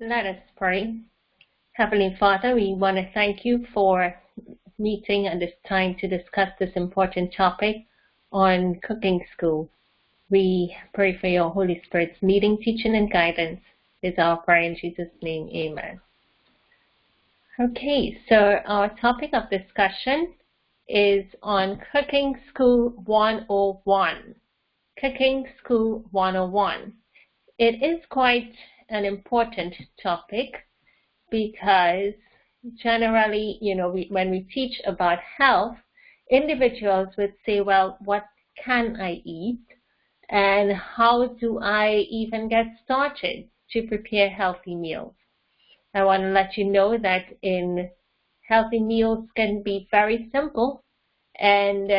Let us pray. Heavenly Father, we want to thank you for meeting at this time to discuss this important topic on cooking school. We pray for your Holy Spirit's leading, teaching, and guidance. Is our prayer in Jesus' name. Amen. Okay, so our topic of discussion is on Cooking School 101. Cooking School 101. It is quite an important topic because generally, when we teach about health, individuals would say, well, what can I eat? And how do I even get started to prepare healthy meals? I want to let you know that healthy meals can be very simple, and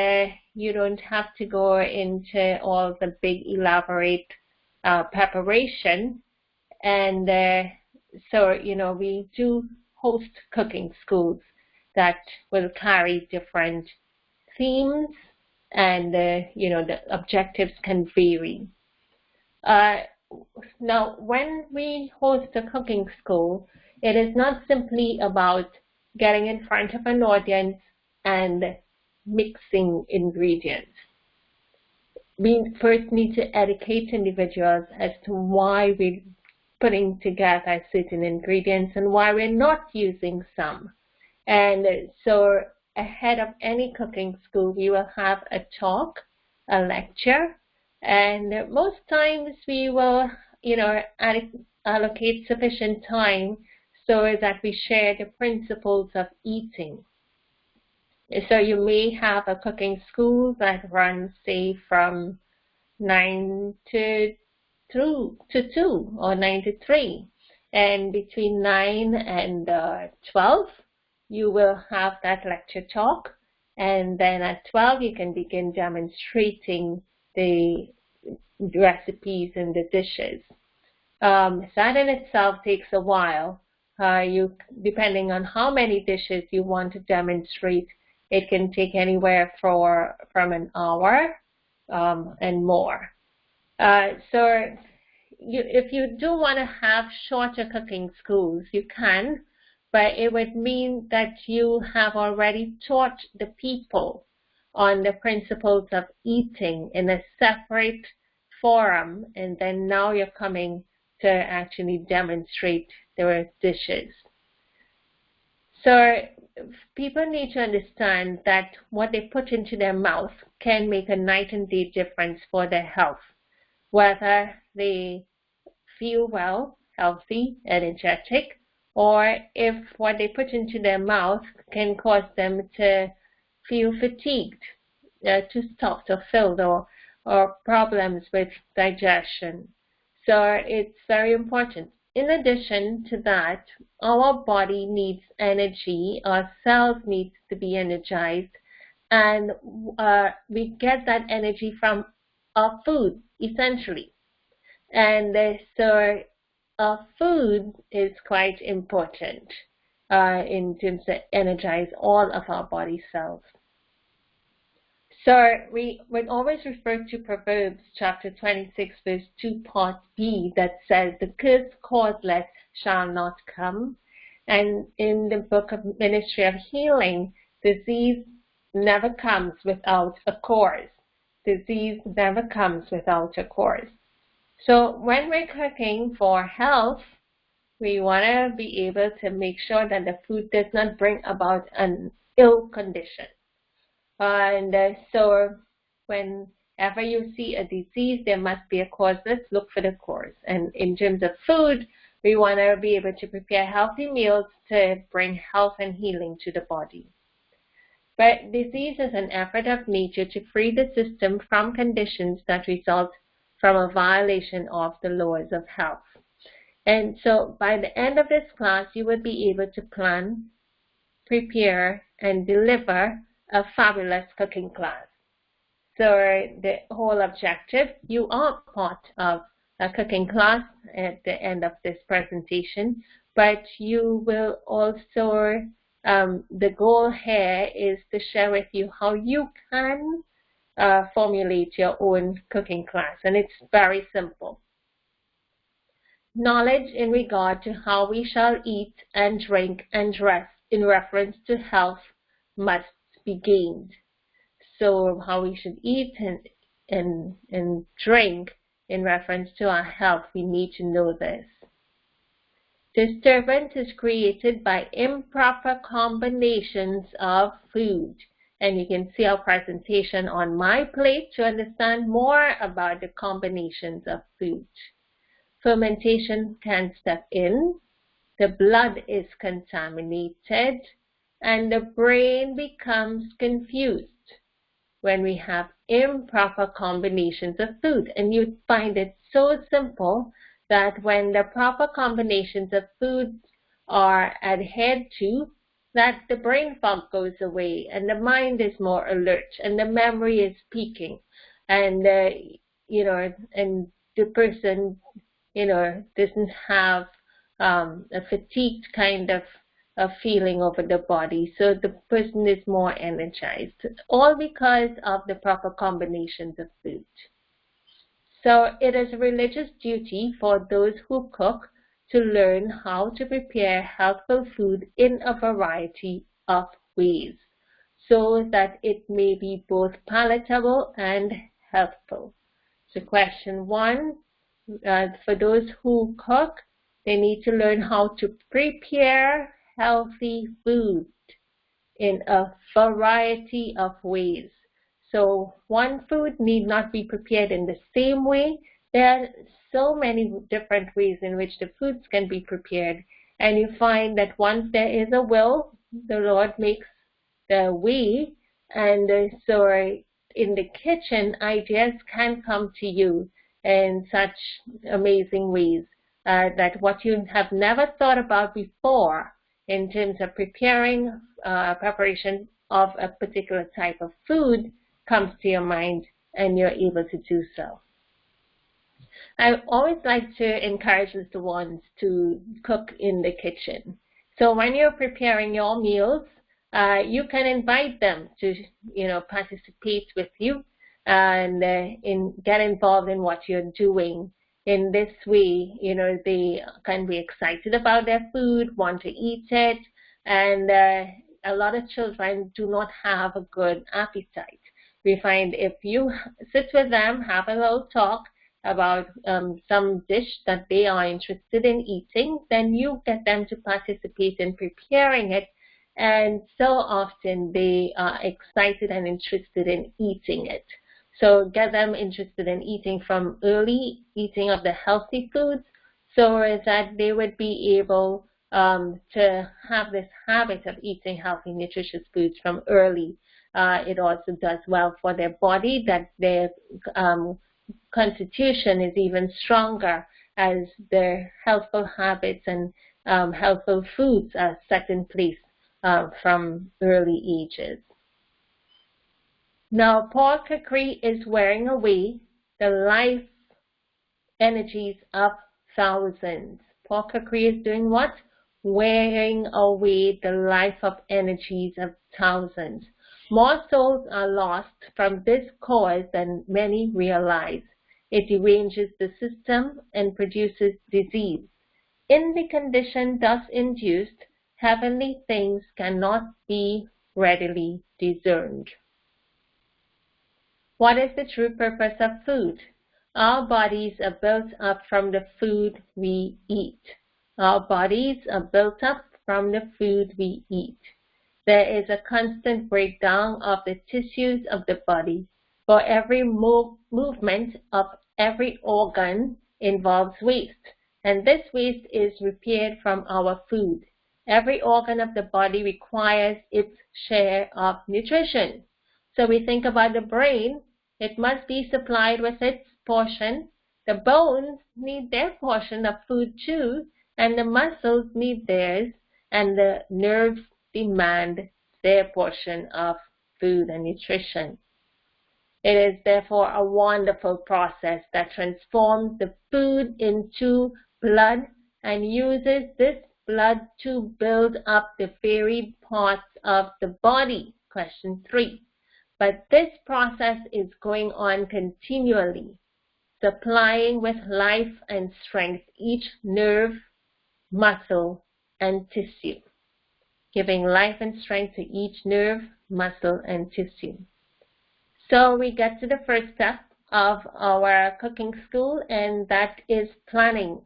you don't have to go into all the big elaborate preparation. And so we do host cooking schools that will carry different themes, and the objectives can vary. Now, when we host a cooking school, it is not simply about getting in front of an audience and mixing ingredients. We first need to educate individuals as to why we're putting together certain ingredients and why we're not using some. And so ahead of any cooking school, we will have a talk, a lecture, and most times we will, allocate sufficient time so that we share the principles of eating. So you may have a cooking school that runs, say, from 9 to 2 or 9 to 3. And between 9 and 12, you will have that lecture talk. And then at 12, you can begin demonstrating the recipes and the dishes. That in itself takes a while. Depending on how many dishes you want to demonstrate, it can take anywhere from an hour and more. So if you do want to have shorter cooking schools, you can, but it would mean that you have already taught the people on the principles of eating in a separate forum, and then now you're coming to actually demonstrate their dishes. So people need to understand that what they put into their mouth can make a night and day difference for their health, whether they feel well, healthy, energetic, or if what they put into their mouth can cause them to feel fatigued, too stuffed or filled, or problems with digestion. So it's very important. In addition to that, our body needs energy, our cells need to be energized, and we get that energy from our food, essentially. And so our food is quite important in terms of energize all of our body cells. So we would always refer to Proverbs chapter 26, verse 2, part B, that says, the curse causeless shall not come. And in the book of Ministry of Healing, disease never comes without a cause. Disease never comes without a cause. So when we're cooking for health, we want to be able to make sure that the food does not bring about an ill condition. And so whenever you see a disease, there must be a cause. Let's look for the cause. And in terms of food, we want to be able to prepare healthy meals to bring health and healing to the body. But disease is an effort of nature to free the system from conditions that result from a violation of the laws of health. And so by the end of this class, you will be able to plan, prepare, and deliver a fabulous cooking class. So the whole objective, you are part of a cooking class at the end of this presentation, but you will also, the goal here is to share with you how you can formulate your own cooking class, and it's very simple. Knowledge in regard to how we shall eat and drink and dress in reference to health must be gained. So how we should eat and drink in reference to our health, we need to know this. Disturbance is created by improper combinations of food. And you can see our presentation on my plate to understand more about the combinations of food. Fermentation can step in, the blood is contaminated, and the brain becomes confused when we have improper combinations of food. And you find it so simple that when the proper combinations of foods are adhered to, that the brain fog goes away and the mind is more alert and the memory is peaking, and and the person doesn't have a fatigued kind of a feeling over the body. So the person is more energized, all because of the proper combinations of food. So it is a religious duty for those who cook to learn how to prepare healthful food in a variety of ways, so that it may be both palatable and healthful. So question 1, for those who cook, they need to learn how to prepare healthy food in a variety of ways. So one food need not be prepared in the same way. There are so many different ways in which the foods can be prepared. And you find that once there is a will, the Lord makes the way. And so in the kitchen, ideas can come to you in such amazing ways that what you have never thought about before in terms of preparing preparation of a particular type of food comes to your mind, and you're able to do so. I always like to encourage little ones to cook in the kitchen. So when you're preparing your meals, you can invite them to, participate with you and get involved in what you're doing. In this way, they can be excited about their food, want to eat it, and a lot of children do not have a good appetite. We find if you sit with them, have a little talk about some dish that they are interested in eating, then you get them to participate in preparing it, and so often they are excited and interested in eating it. So get them interested in eating from early eating of the healthy foods, so that they would be able to have this habit of eating healthy, nutritious foods from early. It also does well for their body, that their constitution is even stronger as their healthful habits and healthful foods are set in place from early ages. Now, Paul Kukri is wearing away the life energies of thousands. Paul Kukri is doing what? Wearing away the life of energies of thousands. More souls are lost from this cause than many realize. It deranges the system and produces disease. In the condition thus induced, heavenly things cannot be readily discerned. What is the true purpose of food? Our bodies are built up from the food we eat. Our bodies are built up from the food we eat. There is a constant breakdown of the tissues of the body. For every movement of every organ involves waste, and this waste is repaired from our food. Every organ of the body requires its share of nutrition. So we think about the brain, it must be supplied with its portion. The bones need their portion of food too, and the muscles need theirs, and the nerves demand their portion of food and nutrition. It is therefore a wonderful process that transforms the food into blood and uses this blood to build up the varied parts of the body. Question 3. But this process is going on continually. supplying with life and strength each nerve, muscle, and tissue. Giving life and strength to each nerve, muscle, and tissue. So we get to the first step of our cooking school, and that is planning.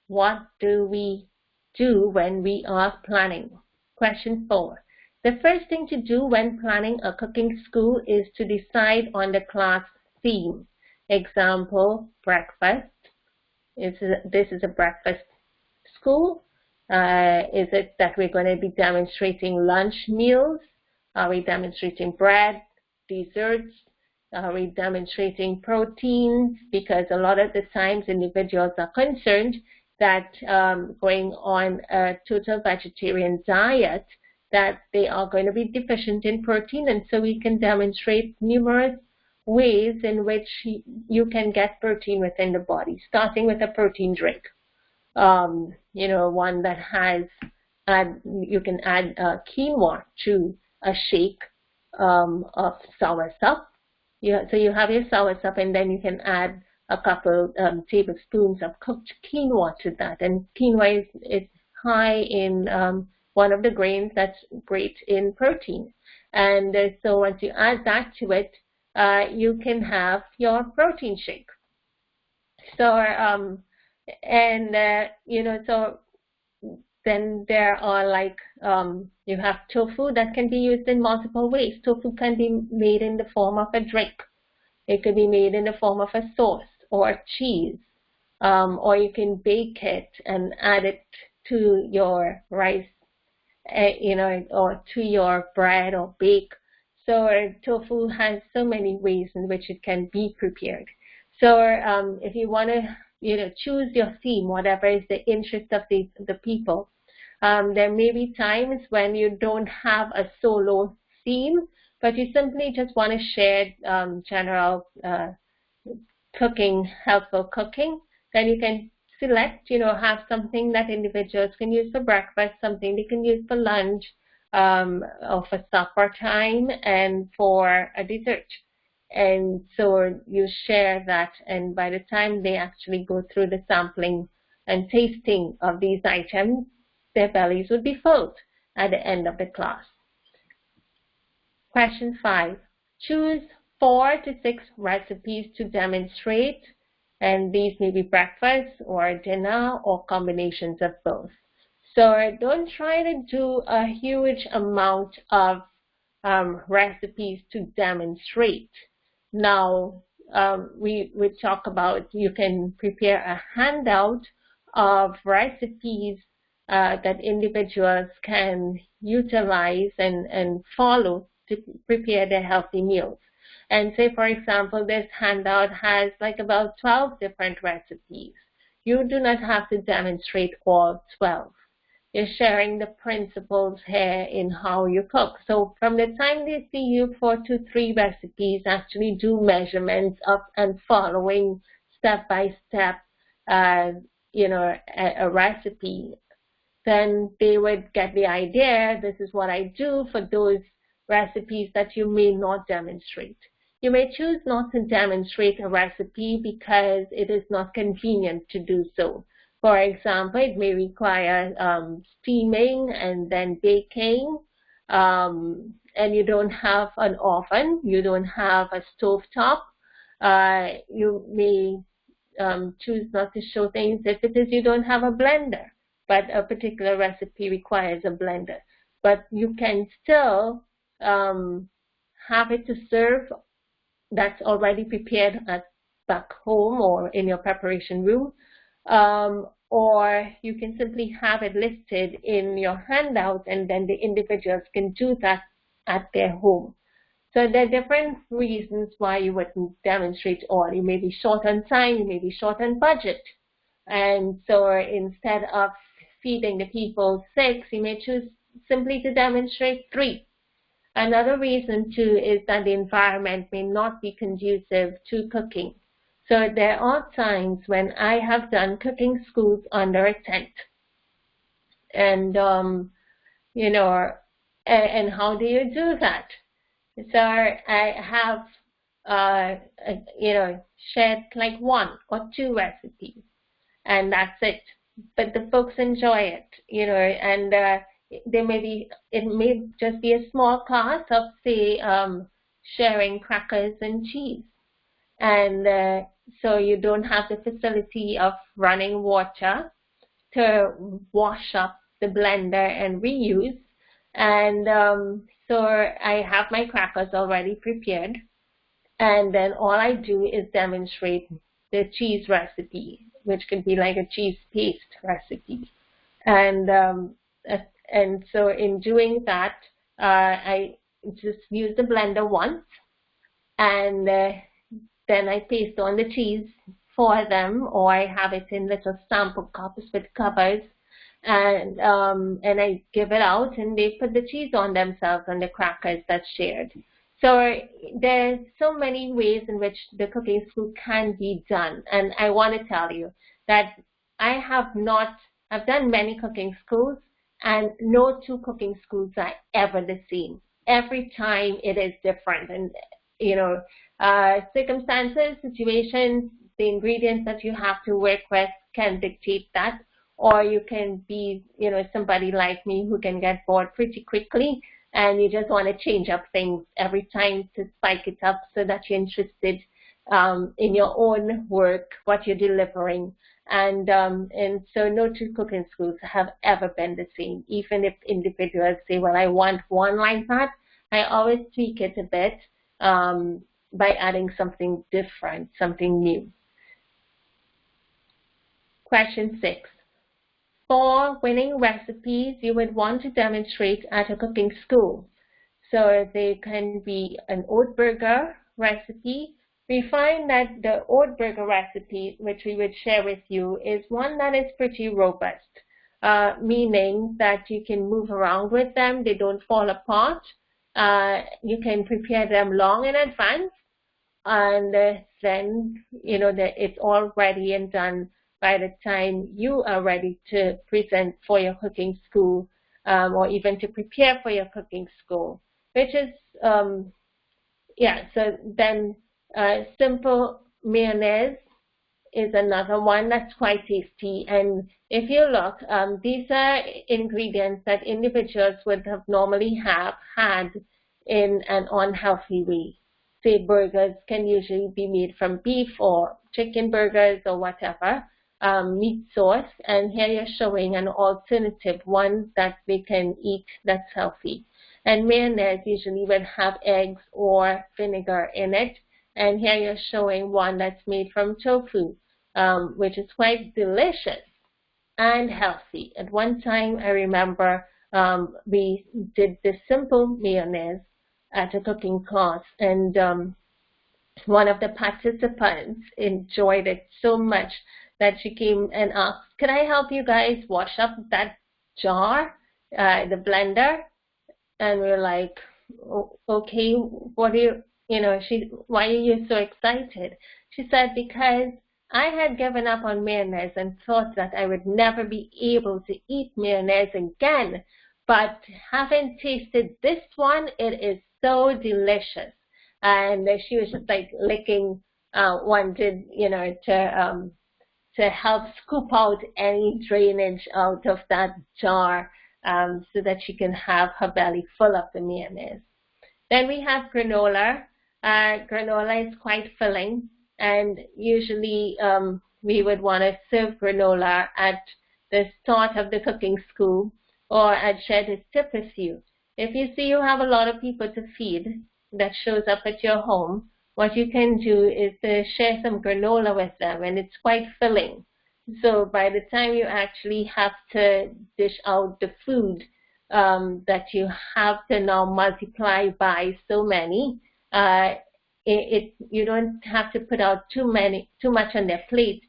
What do we do when we are planning? Question 4. The first thing to do when planning a cooking school is to decide on the class theme. Example, breakfast. This is a breakfast school. Is it that we're going to be demonstrating lunch meals? Are we demonstrating bread, desserts? Are we demonstrating proteins? Because a lot of the times individuals are concerned that going on a total vegetarian diet, that they are going to be deficient in protein, and so we can demonstrate numerous ways in which you can get protein within the body, starting with a protein drink. One that has, you can add quinoa to a shake of soursop. So you have your soursop, and then you can add a couple tablespoons of cooked quinoa to that. And quinoa is high in one of the grains that's great in protein. And so once you add that to it, you can have your protein shake. So, so then there are you have tofu that can be used in multiple ways. Tofu can be made in the form of a drink. It could be made in the form of a sauce or cheese, or you can bake it and add it to your rice, or to your bread or bake. So tofu has so many ways in which it can be prepared. So if you want to, choose your theme, whatever is the interest of the people. There may be times when you don't have a solo theme, but you simply just want to share general cooking, helpful cooking. Then you can select, have something that individuals can use for breakfast, something they can use for lunch, or for supper time, and for a dessert. And so you share that, and by the time they actually go through the sampling and tasting of these items, their bellies would be filled at the end of the class. Question 5. Choose 4 to 6 recipes to demonstrate, and these may be breakfast or dinner or combinations of both. So don't try to do a huge amount of recipes to demonstrate. Now, we talk about, you can prepare a handout of recipes that individuals can utilize and follow to prepare their healthy meals. And say, for example, this handout has about 12 different recipes. You do not have to demonstrate all 12. You're sharing the principles here in how you cook. So from the time they see you 4 to 3 recipes, actually do measurements up and following step by step, a recipe, then they would get the idea, this is what I do for those recipes that you may not demonstrate. You may choose not to demonstrate a recipe because it is not convenient to do so. For example, it may require steaming and then baking, and you don't have an oven, you don't have a stovetop. You may choose not to show things if it is you don't have a blender, but a particular recipe requires a blender. But you can still have it to serve that's already prepared back home or in your preparation room. Or you can simply have it listed in your handout, and then the individuals can do that at their home. So there are different reasons why you wouldn't demonstrate all. You may be short on time, you may be short on budget. And so instead of feeding the people 6, you may choose simply to demonstrate 3. Another reason too is that the environment may not be conducive to cooking. So there are times when I have done cooking schools under a tent. And, and how do you do that? So I have, shared like 1 or 2 recipes, and that's it. But the folks enjoy it, and it may just be a small class of, say, sharing crackers and cheese. And so you don't have the facility of running water to wash up the blender and reuse. And so I have my crackers already prepared, and then all I do is demonstrate the cheese recipe, which could be like a cheese paste recipe. And so in doing that, I just use the blender once, and then I paste on the cheese for them, or I have it in little sample cups with covers, and I give it out, and they put the cheese on themselves on the crackers that's shared. So there's so many ways in which the cooking school can be done, and I want to tell you that I've done many cooking schools, and no 2 cooking schools are ever the same. Every time it is different, and circumstances, situations, the ingredients that you have to work with can dictate that. Or you can be, somebody like me who can get bored pretty quickly, and you just want to change up things every time to spike it up so that you're interested in your own work, what you're delivering. And so no 2 cooking schools have ever been the same. Even if individuals say, well, I want one like that, I always tweak it a bit by adding something different, something new. Question 6. 4 winning recipes you would want to demonstrate at a cooking school. So they can be an oat burger recipe. We find that the oat burger recipe, which we would share with you, is one that is pretty robust, meaning that you can move around with them. They don't fall apart. You can prepare them long in advance, and then, it's all ready and done by the time you are ready to present for your cooking school, or even to prepare for your cooking school, which is, so then simple mayonnaise is another one that's quite tasty. And if you look, these are ingredients that individuals would have normally had in an unhealthy way. Say burgers can usually be made from beef or chicken burgers or whatever. Meat sauce, and here you're showing an alternative one that they can eat that's healthy. And mayonnaise usually would have eggs or vinegar in it, and here you're showing one that's made from tofu, which is quite delicious and healthy. At one time, I remember we did this simple mayonnaise at a cooking class, and one of the participants enjoyed it so much that she came and asked, "Can I help you guys wash up that jar, the blender?" And we were like, "Okay, what do you, why are you so excited?" She said, "Because I had given up on mayonnaise and thought that I would never be able to eat mayonnaise again. But having tasted this one, it is so delicious." And she was just like licking, wanted, to help scoop out any drainage out of that jar, so that she can have her belly full of the mayonnaise. Then we have granola. Granola is quite filling, and usually we would want to serve granola at the start of the cooking school, or I'd share this tip with you. If you see you have a lot of people to feed that shows up at your home, what you can do is to share some granola with them, and it's quite filling. So by the time you actually have to dish out the food that you have to now multiply by so many, you don't have to put out too much on their plate,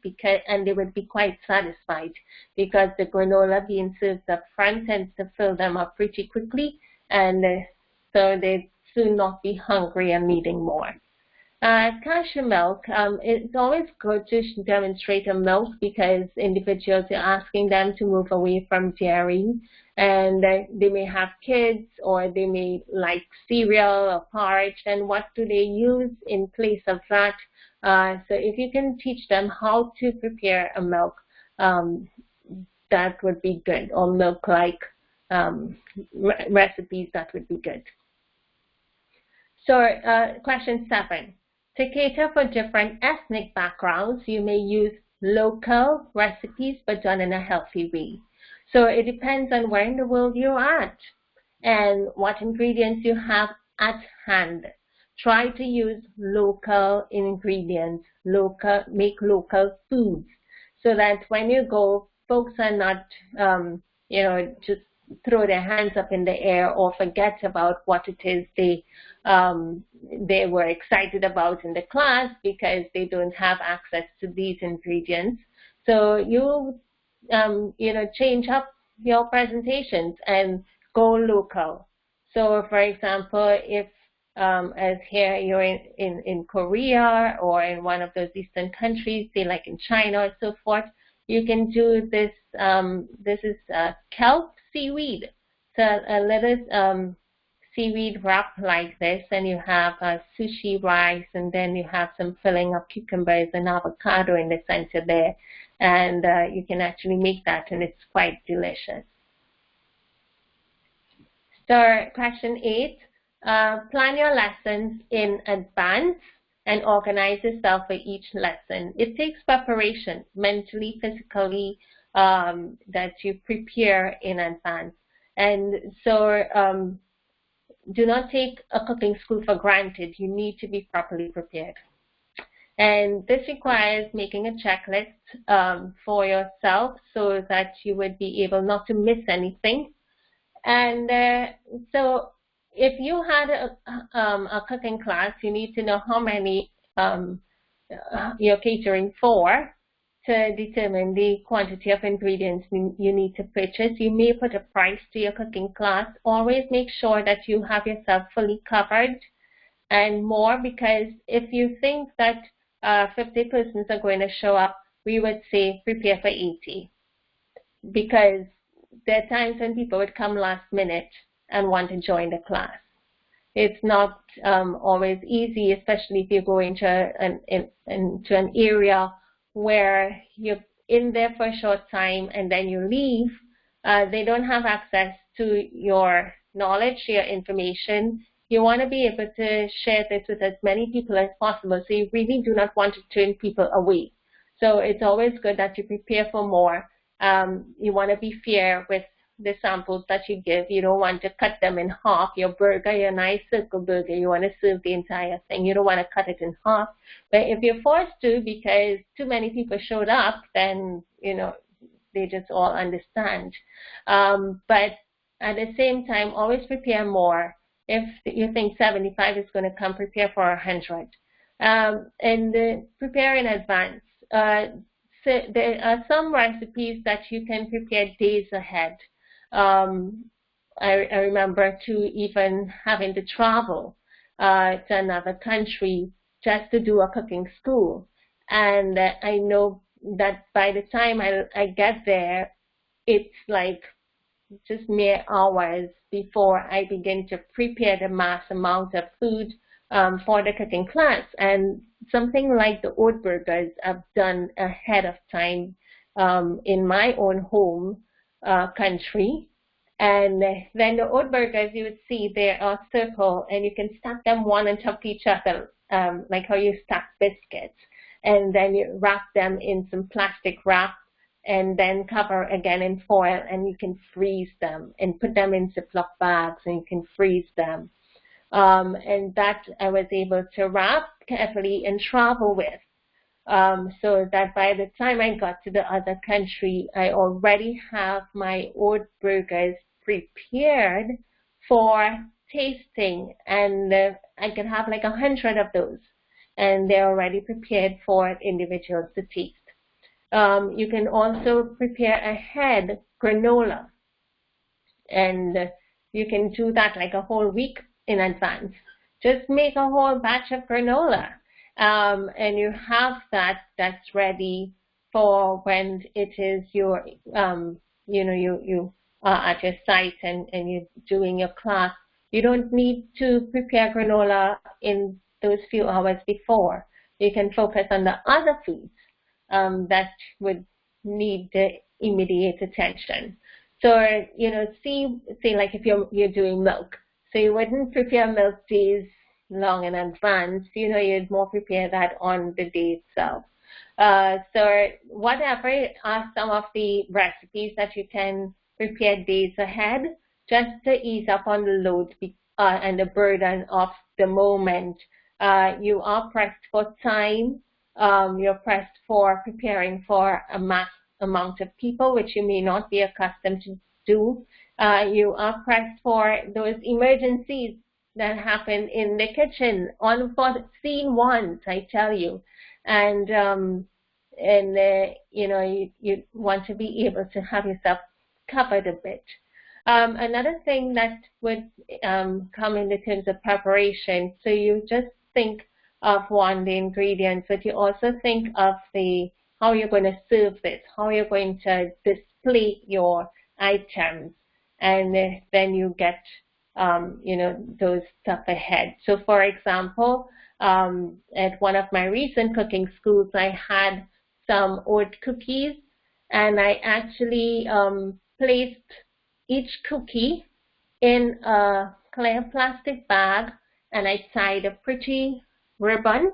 and they would be quite satisfied, because the granola being served up front tends to fill them up pretty quickly, and so they soon not be hungry and needing more. Cashew milk, it's always good to demonstrate a milk, because individuals are asking them to move away from dairy, and they may have kids, or they may like cereal or porridge, and what do they use in place of that? So if you can teach them how to prepare a milk, that would be good, or milk-like recipes, that would be good. So question 7. To cater for different ethnic backgrounds, you may use local recipes but done in a healthy way. So it depends on where in the world you're at and what ingredients you have at hand. Try to use local ingredients, make local foods, so that when you go, folks are not, just throw their hands up in the air or forget about what it is they were excited about in the class because they don't have access to these ingredients. So you change up your presentations and go local. So for example, if as here you're in Korea or in one of those Eastern countries, say like in China or so forth, you can do this. This is kelp seaweed. So a little seaweed wrap like this, and you have sushi rice, and then you have some filling of cucumbers and avocado in the center there, and you can actually make that, and it's quite delicious. So question 8, plan your lessons in advance and organize yourself for each lesson. It takes preparation, mentally, physically, that you prepare in advance. And so do not take a cooking school for granted. You need to be properly prepared. And this requires making a checklist for yourself so that you would be able not to miss anything. And so if you had a cooking class, you need to know how many you're catering for to determine the quantity of ingredients you need to purchase. You may put a price to your cooking class. Always make sure that you have yourself fully covered and more, because if you think that 50 persons are going to show up, we would say prepare for 80, because there are times when people would come last minute and want to join the class. It's not always easy, especially if you go into an area where you're in there for a short time and then you leave. They don't have access to your knowledge, your information. You want to be able to share this with as many people as possible, so you really do not want to turn people away. So it's always good that you prepare for more. You want to be fair with the samples that you give. You don't want to cut them in half. Your burger, your nice circle burger, you want to serve the entire thing. You don't want to cut it in half. But if you're forced to because too many people showed up, then, they just all understand. But at the same time, always prepare more. If you think 75 is going to come, prepare for 100. And prepare in advance. So there are some recipes that you can prepare days ahead. I remember too, even having to travel to another country just to do a cooking school. And I know that by the time I get there, it's like just mere hours before I begin to prepare the mass amount of food for the cooking class. And something like the oat burgers I've done ahead of time in my own home country. And then the oat burgers, you would see they are circle, and you can stack them one on top of each other, like how you stack biscuits. And then you wrap them in some plastic wrap and then cover again in foil, and you can freeze them and put them in Ziploc bags, and you can freeze them. And that I was able to wrap carefully and travel with, so that by the time I got to the other country, I already have my oat burgers prepared for tasting, and I can have like 100 of those, and they're already prepared for individuals to taste. You can also prepare ahead granola, and you can do that like a whole week in advance. Just make a whole batch of granola, and you have that's ready for when it is your, you are at your site and you're doing your class. You don't need to prepare granola in those few hours before. you can focus on the other foods that would need the immediate attention. So, you know, say like if you're doing milk, so you wouldn't prepare milk days long in advance. You know, you'd more prepare that on the day itself. So whatever are some of the recipes that you can prepare days ahead, just to ease up on the load and the burden of the moment. You are pressed for time. You're pressed for preparing for a mass amount of people, which you may not be accustomed to do. You are pressed for those emergencies that happen in the kitchen, seen once, I tell you. And you know, you want to be able to have yourself covered a bit. Another thing that would come in the terms of preparation, so you just think of the ingredients, but you also think of how you're going to serve this, how you're going to display your items, and then you get you know, those stuff ahead. So for example, at one of my recent cooking schools, I had some oat cookies, and I actually placed each cookie in a clear plastic bag, and I tied a pretty ribbon,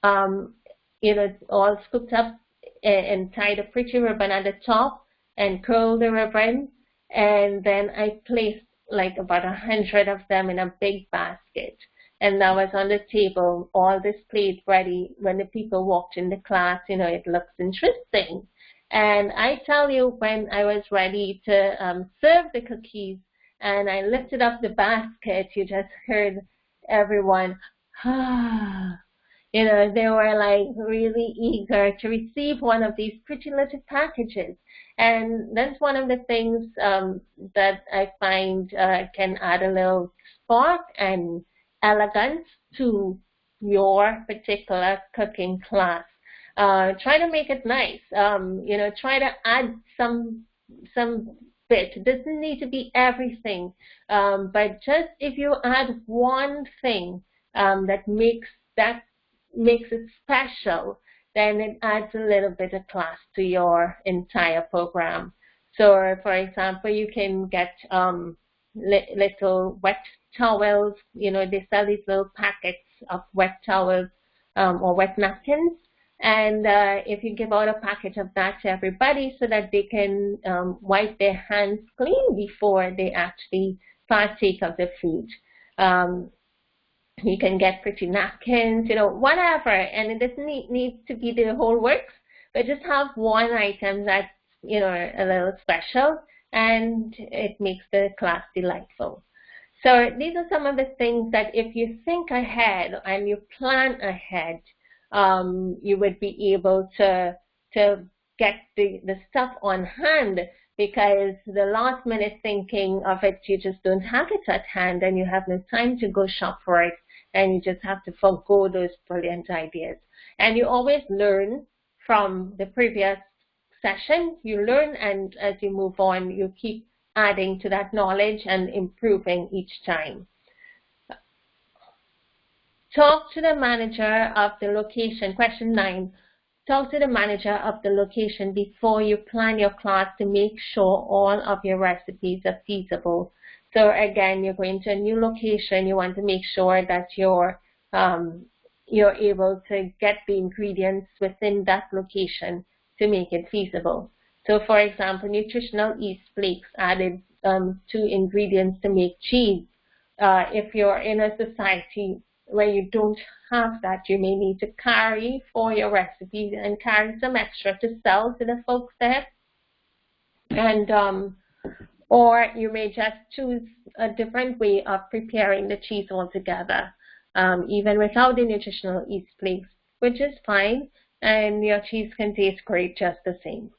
you know, all scooped up, and tied a pretty ribbon at the top and curled the ribbon, and then I placed like about 100 of them in a big basket, and that was on the table, all displayed ready. When the people walked in the class, you know, it looks interesting. And I tell you, when I was ready to serve the cookies and I lifted up the basket, you just heard everyone, you know, they were like really eager to receive one of these pretty little packages. And that's one of the things that I find can add a little spark and elegance to your particular cooking class. Try to make it nice. You know, try to add some bit. It doesn't need to be everything, but just if you add one thing that makes it special, then it adds a little bit of class to your entire program. So, for example, you can get little wet towels. You know, they sell these little packets of wet towels or wet napkins. And if you give out a package of that to everybody so that they can wipe their hands clean before they actually partake of the food. You can get pretty napkins, you know, whatever. And it doesn't need to be the whole works, but just have one item that's, you know, a little special, and it makes the class delightful. So these are some of the things that if you think ahead and you plan ahead, you would be able to get the stuff on hand, because the last minute thinking of it, you just don't have it at hand and you have no time to go shop for it, and you just have to forgo those brilliant ideas. And you always learn from the previous session. You learn, and as you move on, you keep adding to that knowledge and improving each time. Talk to the manager of the location. Question 9. Talk to the manager of the location before you plan your class to make sure all of your recipes are feasible. So again, you're going to a new location. You want to make sure that you're able to get the ingredients within that location to make it feasible. So for example, Nutritional yeast flakes added 2 ingredients to make cheese. If you're in a society where you don't have that, you may need to carry for your recipe and carry some extra to sell to the folks there. And or you may just choose a different way of preparing the cheese altogether, even without the Nutritional yeast flakes, which is fine, and your cheese can taste great just the same.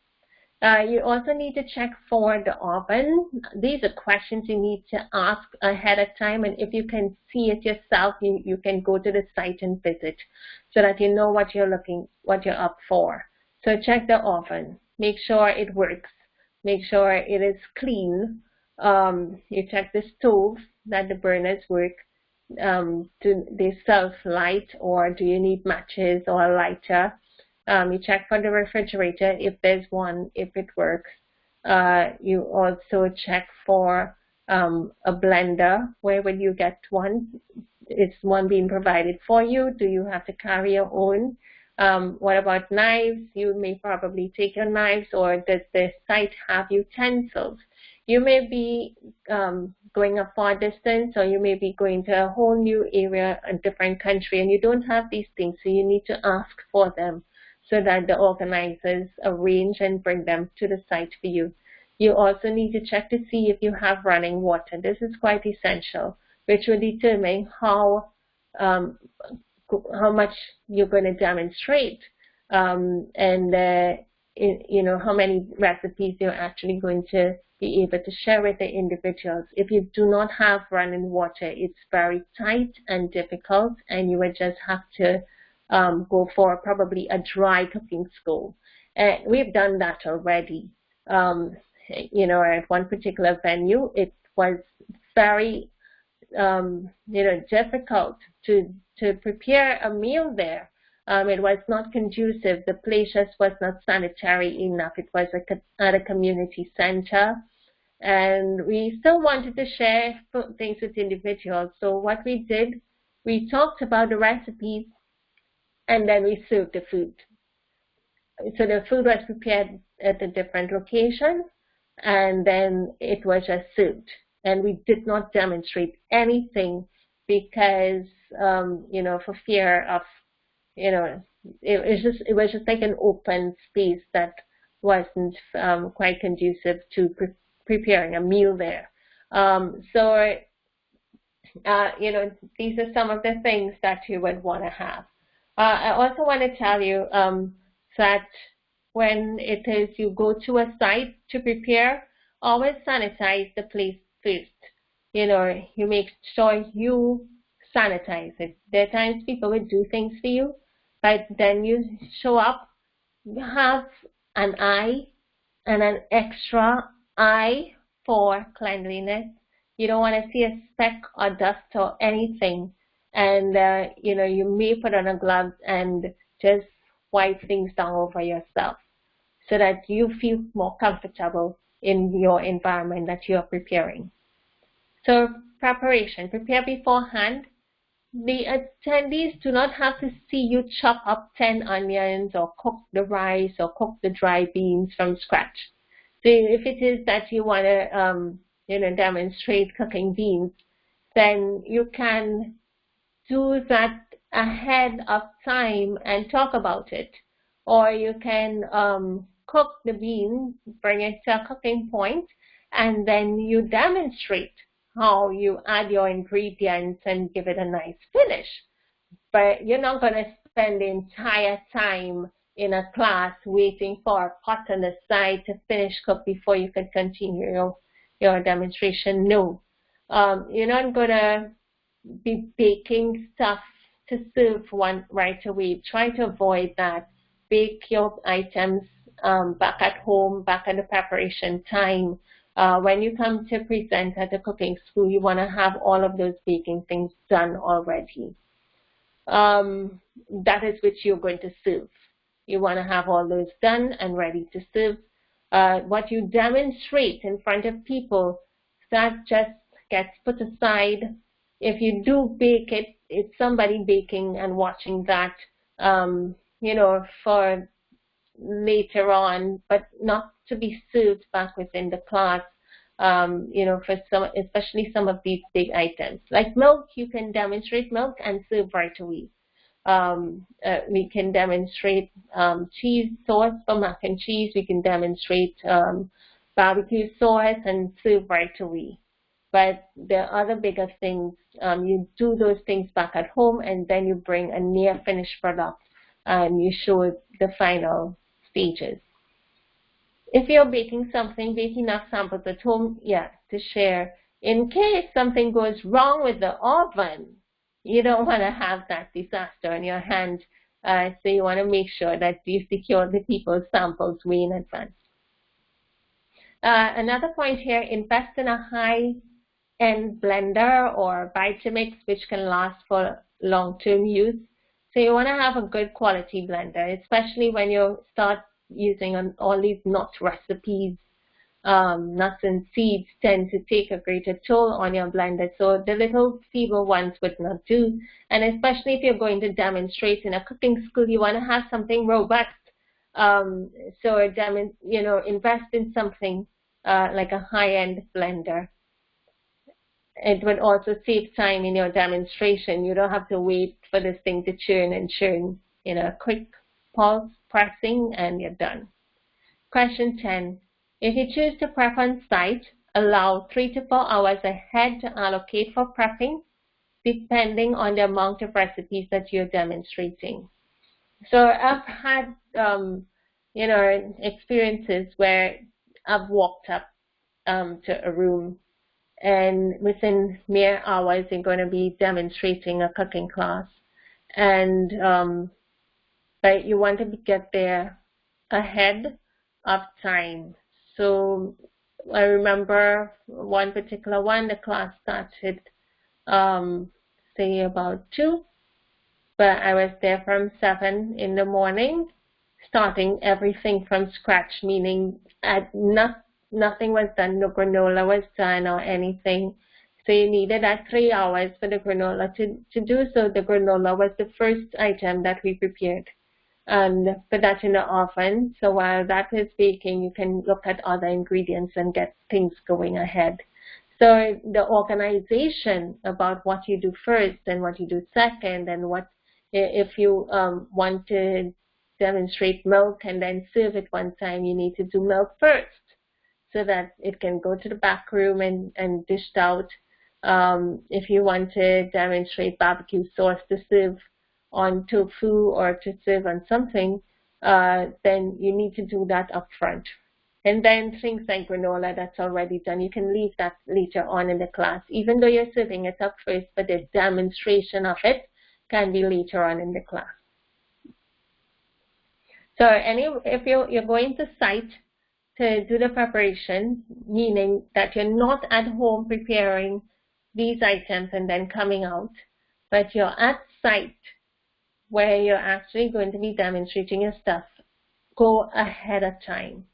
You also need to check for the oven. These are questions you need to ask ahead of time, and if you can see it yourself, you can go to the site and visit so that you know what you're up for. So check the oven. Make sure it works. Make sure it is clean. You check the stove, that the burners work. do they self-light, or do you need matches or a lighter? You check for the refrigerator if there's one, if it works. You also check for a blender. Where will you get one? Is one being provided for you? Do you have to carry your own? What about knives? You may probably take your knives, or does the site have utensils? You may be going a far distance, or you may be going to a whole new area, a different country, and you don't have these things, so you need to ask for them so that the organizers arrange and bring them to the site for you. You also need to check to see if you have running water. This is quite essential, which will determine how much you're going to demonstrate, and you know, how many recipes you're actually going to be able to share with the individuals. If you do not have running water, it's very tight and difficult, and you would just have to go for probably a dry cooking school. We've done that already. You know, at one particular venue, it was very you know, difficult to prepare a meal there. It was not conducive. The place just was not sanitary enough. It was at a community center, and we still wanted to share things with individuals. So what we did, we talked about the recipes, and then we served the food. So the food was prepared at a different location, and then it was just served. And we did not demonstrate anything because, you know, for fear of, you know, it was just like an open space that wasn't quite conducive to preparing a meal there. So, you know, these are some of the things that you would want to have. I also want to tell you that when it is you go to a site to prepare, always sanitize the place first. You know, you make sure you sanitize it. There are times people will do things for you, but then you show up, you have an eye and an extra eye for cleanliness. You don't want to see a speck or dust or anything. And, you know, you may put on a glove and just wipe things down over yourself so that you feel more comfortable in your environment that you're preparing. So preparation, prepare beforehand. The attendees do not have to see you chop up 10 onions or cook the rice or cook the dry beans from scratch. So if it is that you want to, you know, demonstrate cooking beans, then you can do that ahead of time and talk about it. Or you can cook the beans, bring it to a cooking point, and then you demonstrate how you add your ingredients and give it a nice finish. But you're not going to spend the entire time in a class waiting for a pot on the side to finish cook before you can continue your demonstration. No. You're not going to be baking stuff to serve one right away. Try to avoid that. Bake your items back at home, back at the preparation time. When you come to present at a cooking school, you want to have all of those baking things done already. That is which you're going to serve. You want to have all those done and ready to serve. What you demonstrate in front of people, that just gets put aside. If you do bake it, it's somebody baking and watching that, you know, for later on, but not to be served back within the class, you know, for some, especially some of these big items. Like milk, you can demonstrate milk and serve right away. We can demonstrate cheese sauce for mac and cheese. We can demonstrate barbecue sauce and serve right away. But there are other bigger things. You do those things back at home, and then you bring a near finished product and you show the final stages. If you're baking something, bake enough samples at home, yeah, to share. In case something goes wrong with the oven, you don't want to have that disaster in your hand. So you want to make sure that you secure the people's samples way in advance. Another point here, invest in a high high-end blender or Vitamix, which can last for long-term use. So you want to have a good quality blender, especially when you start using all these nut recipes. Nuts and seeds tend to take a greater toll on your blender, so the little feeble ones would not do. And especially if you're going to demonstrate in a cooking school, you want to have something robust. So invest in something like a high-end blender. It would also save time in your demonstration. You don't have to wait for this thing to churn and churn. Quick pulse pressing and you're done. Question 10. If you choose to prep on site, allow 3 to 4 hours ahead to allocate for prepping, depending on the amount of recipes that you're demonstrating. So I've had, experiences where I've walked up to a room, and within mere hours, you're going to be demonstrating a cooking class. And but you want to get there ahead of time. So I remember one particular one, the class started, say about 2, but I was there from 7 in the morning, starting everything from scratch, meaning nothing was done, no granola was done or anything. So you needed that 3 hours for the granola to do so. The granola was the first item that we prepared and put that in the oven. So while that is baking, you can look at other ingredients and get things going ahead. So the organization about what you do first and what you do second, and what if you want to demonstrate milk and then serve it one time, you need to do milk first so that it can go to the back room and dished out. If you want to demonstrate barbecue sauce to serve on tofu or to serve on something, then you need to do that up front. And then things like granola, that's already done. You can leave that later on in the class, even though you're serving it up first, but the demonstration of it can be later on in the class. So if you're going to site to do the preparation, meaning that you're not at home preparing these items and then coming out, but you're at site where you're actually going to be demonstrating your stuff, go ahead of time.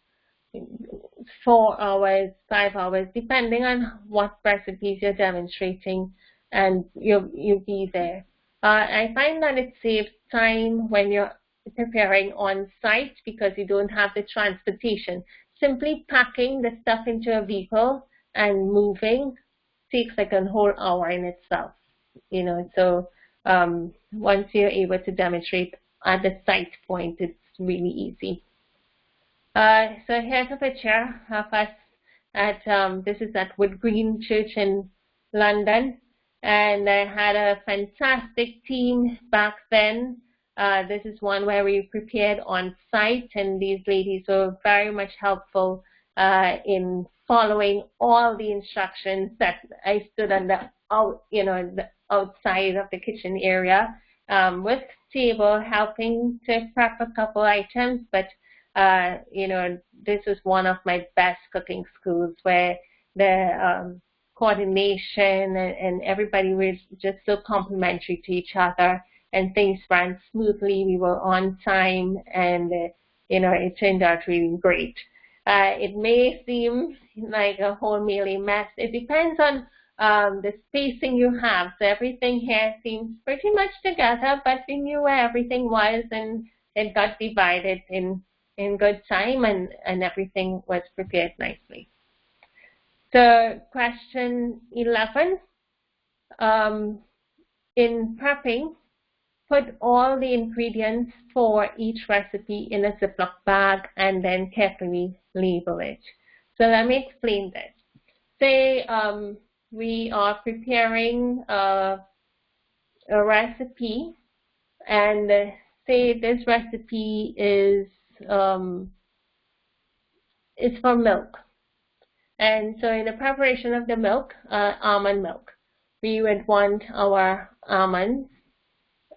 4 hours, 5 hours, depending on what recipes you're demonstrating, and you'll be there. I find that it saves time when you're preparing on site because you don't have the transportation. Simply packing the stuff into a vehicle and moving takes like a whole hour in itself. So once you're able to demonstrate at the site point, it's really easy. So here's a picture of us at, this is at Wood Green Church in London, and I had a fantastic team back then. This is one where we prepared on site, and these ladies were very much helpful in following all the instructions that I stood on the outside of the kitchen area with table helping to prep a couple items, but this was one of my best cooking schools where the coordination and everybody was just so complimentary to each other, and things ran smoothly. We were on time, and it turned out really great. It may seem like a whole mealy mess. It depends on the spacing you have. So everything here seems pretty much together, but we knew where everything was, and it got divided in good time, and everything was prepared nicely. So question 11, in prepping, put all the ingredients for each recipe in a Ziploc bag and then carefully label it. So let me explain this. Say we are preparing a recipe, and say this recipe is for milk. And so in the preparation of the milk, almond milk, we would want our almonds,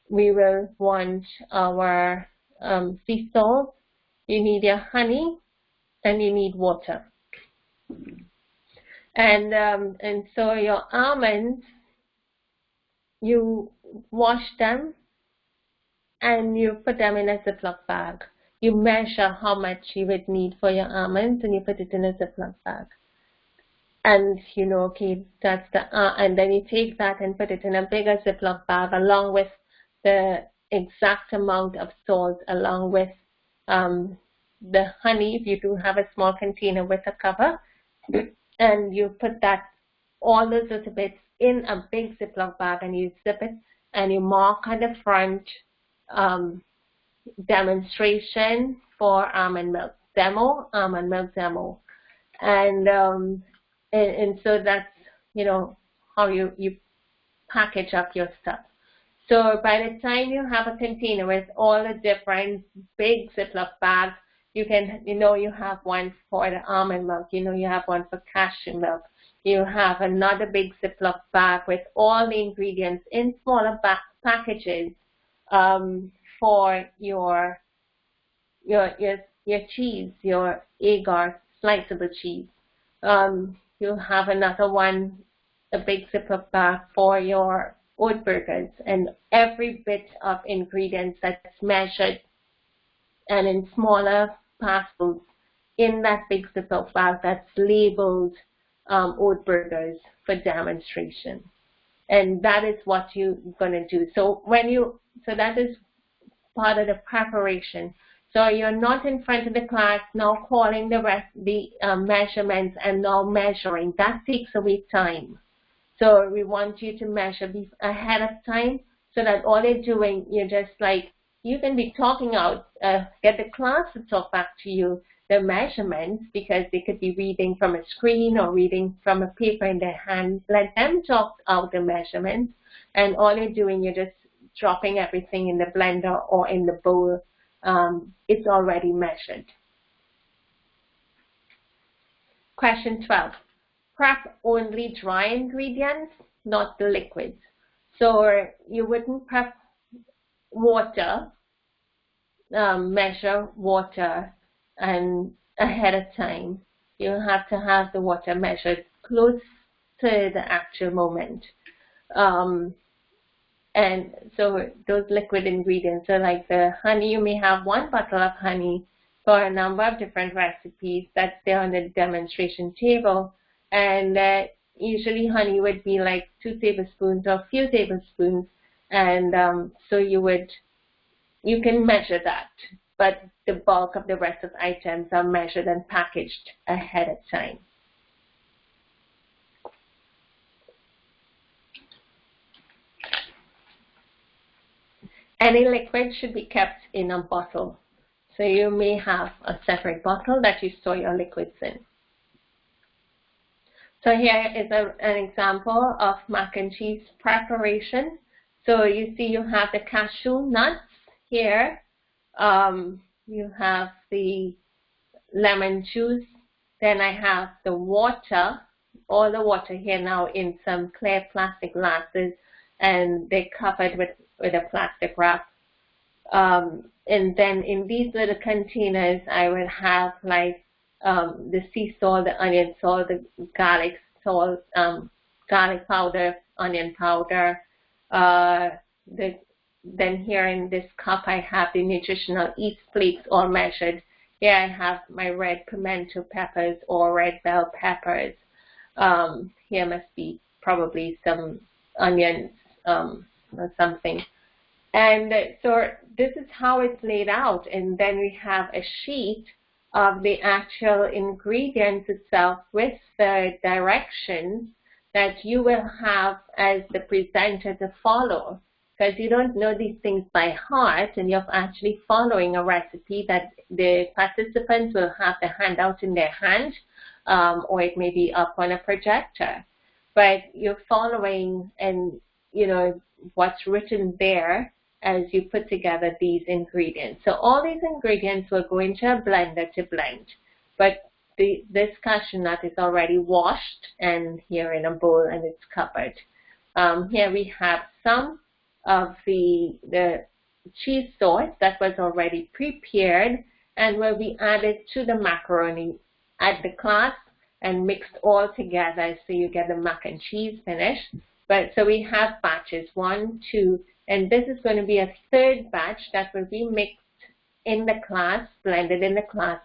we will want our sea salt, you need your honey, and you need water. And so your almonds, you wash them and you put them in a Ziploc bag. You measure how much you would need for your almonds and you put it in a Ziploc bag. And you know, okay, that's and then you take that and put it in a bigger Ziploc bag along with the exact amount of salt, along with the honey, if you do have a small container with a cover, and you put that, all those little bits in a big Ziploc bag and you zip it and you mark on the front demonstration for almond milk demo, almond milk demo. And so that's, you know, how you package up your stuff. So by the time you have a container with all the different big Ziploc bags, you can, you know, you have one for the almond milk, you know, you have one for cashew milk, you have another big Ziploc bag with all the ingredients in smaller packages for your cheese, your agar sliceable cheese. You have another one, a big Ziploc bag for your oat burgers, and every bit of ingredients that's measured and in smaller parcels in that big Ziploc bag that's labeled oat burgers for demonstration. And that is what you're going to do. So that is part of the preparation. So you're not in front of the class now calling the measurements and now measuring. That takes away time. So we want you to measure ahead of time so that all you're doing, you're just like, you can be talking out, get the class to talk back to you the measurements, because they could be reading from a screen or reading from a paper in their hand. Let them talk out the measurements, and all you're doing, you're just dropping everything in the blender or in the bowl. It's already measured. Question 12. Prep only dry ingredients, not the liquids. So you wouldn't prep water, measure water and ahead of time. You have to have the water measured close to the actual moment. And so those liquid ingredients are like the honey. You may have one bottle of honey for a number of different recipes that's there on the demonstration table. And usually honey would be like 2 tablespoons or a few tablespoons. And so you can measure that. But the bulk of the rest of the items are measured and packaged ahead of time. Any liquid should be kept in a bottle. So you may have a separate bottle that you store your liquids in. So here is an example of mac and cheese preparation. So you see you have the cashew nuts here. You have the lemon juice. Then I have the water, all the water here now in some clear plastic glasses, and they're covered with a plastic wrap. And then in these little containers, I would have like the sea salt, the onion salt, the garlic salt, garlic powder, onion powder. Then here in this cup, I have the Nutritional East flakes all measured. Here I have my red pimento peppers or red bell peppers. Here must be probably some onions or something. And so this is how it's laid out. And then we have a sheet of the actual ingredients itself with the directions that you will have as the presenter to follow. Because you don't know these things by heart, and you're actually following a recipe that the participants will have the handout in their hand, or it may be up on a projector. But you're following, and you know what's written there as you put together these ingredients. So all these ingredients will go into a blender to blend. But this cashew nut is already washed and here in a bowl, and it's covered. Here we have some of the cheese sauce that was already prepared and will be added to the macaroni. At the class, and mixed all together so you get the mac and cheese finish. But so we have batches 1, 2, and this is going to be a third batch that will be mixed in the class, blended in the class,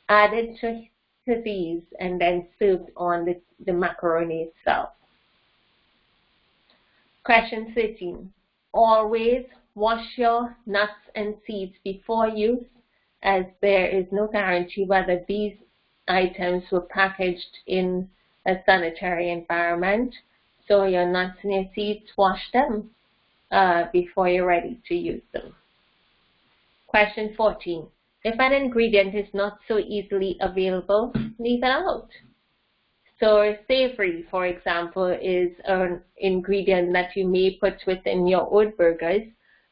added to these, and then served on the macaroni itself. Question 13. Always wash your nuts and seeds before use, as there is no guarantee whether these items were packaged in a sanitary environment. So your nuts and your seeds, wash them before you're ready to use them. Question 14. If an ingredient is not so easily available, leave it out. So savory, for example, is an ingredient that you may put within your oat burgers,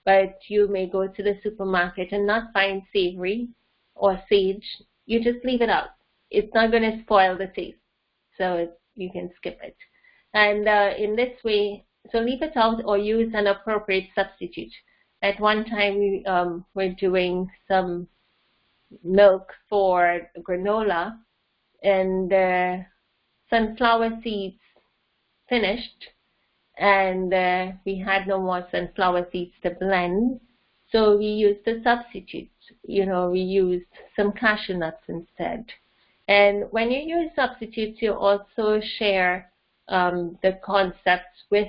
but you may go to the supermarket and not find savory or sage. You just leave it out. It's not going to spoil the taste, so you can skip it. And in this way, so leave it out or use an appropriate substitute. At one time, we were doing some milk for granola, and sunflower seeds finished, and we had no more sunflower seeds to blend, so we used a substitute. We used some cashew nuts instead. And when you use substitutes, you also share the concepts with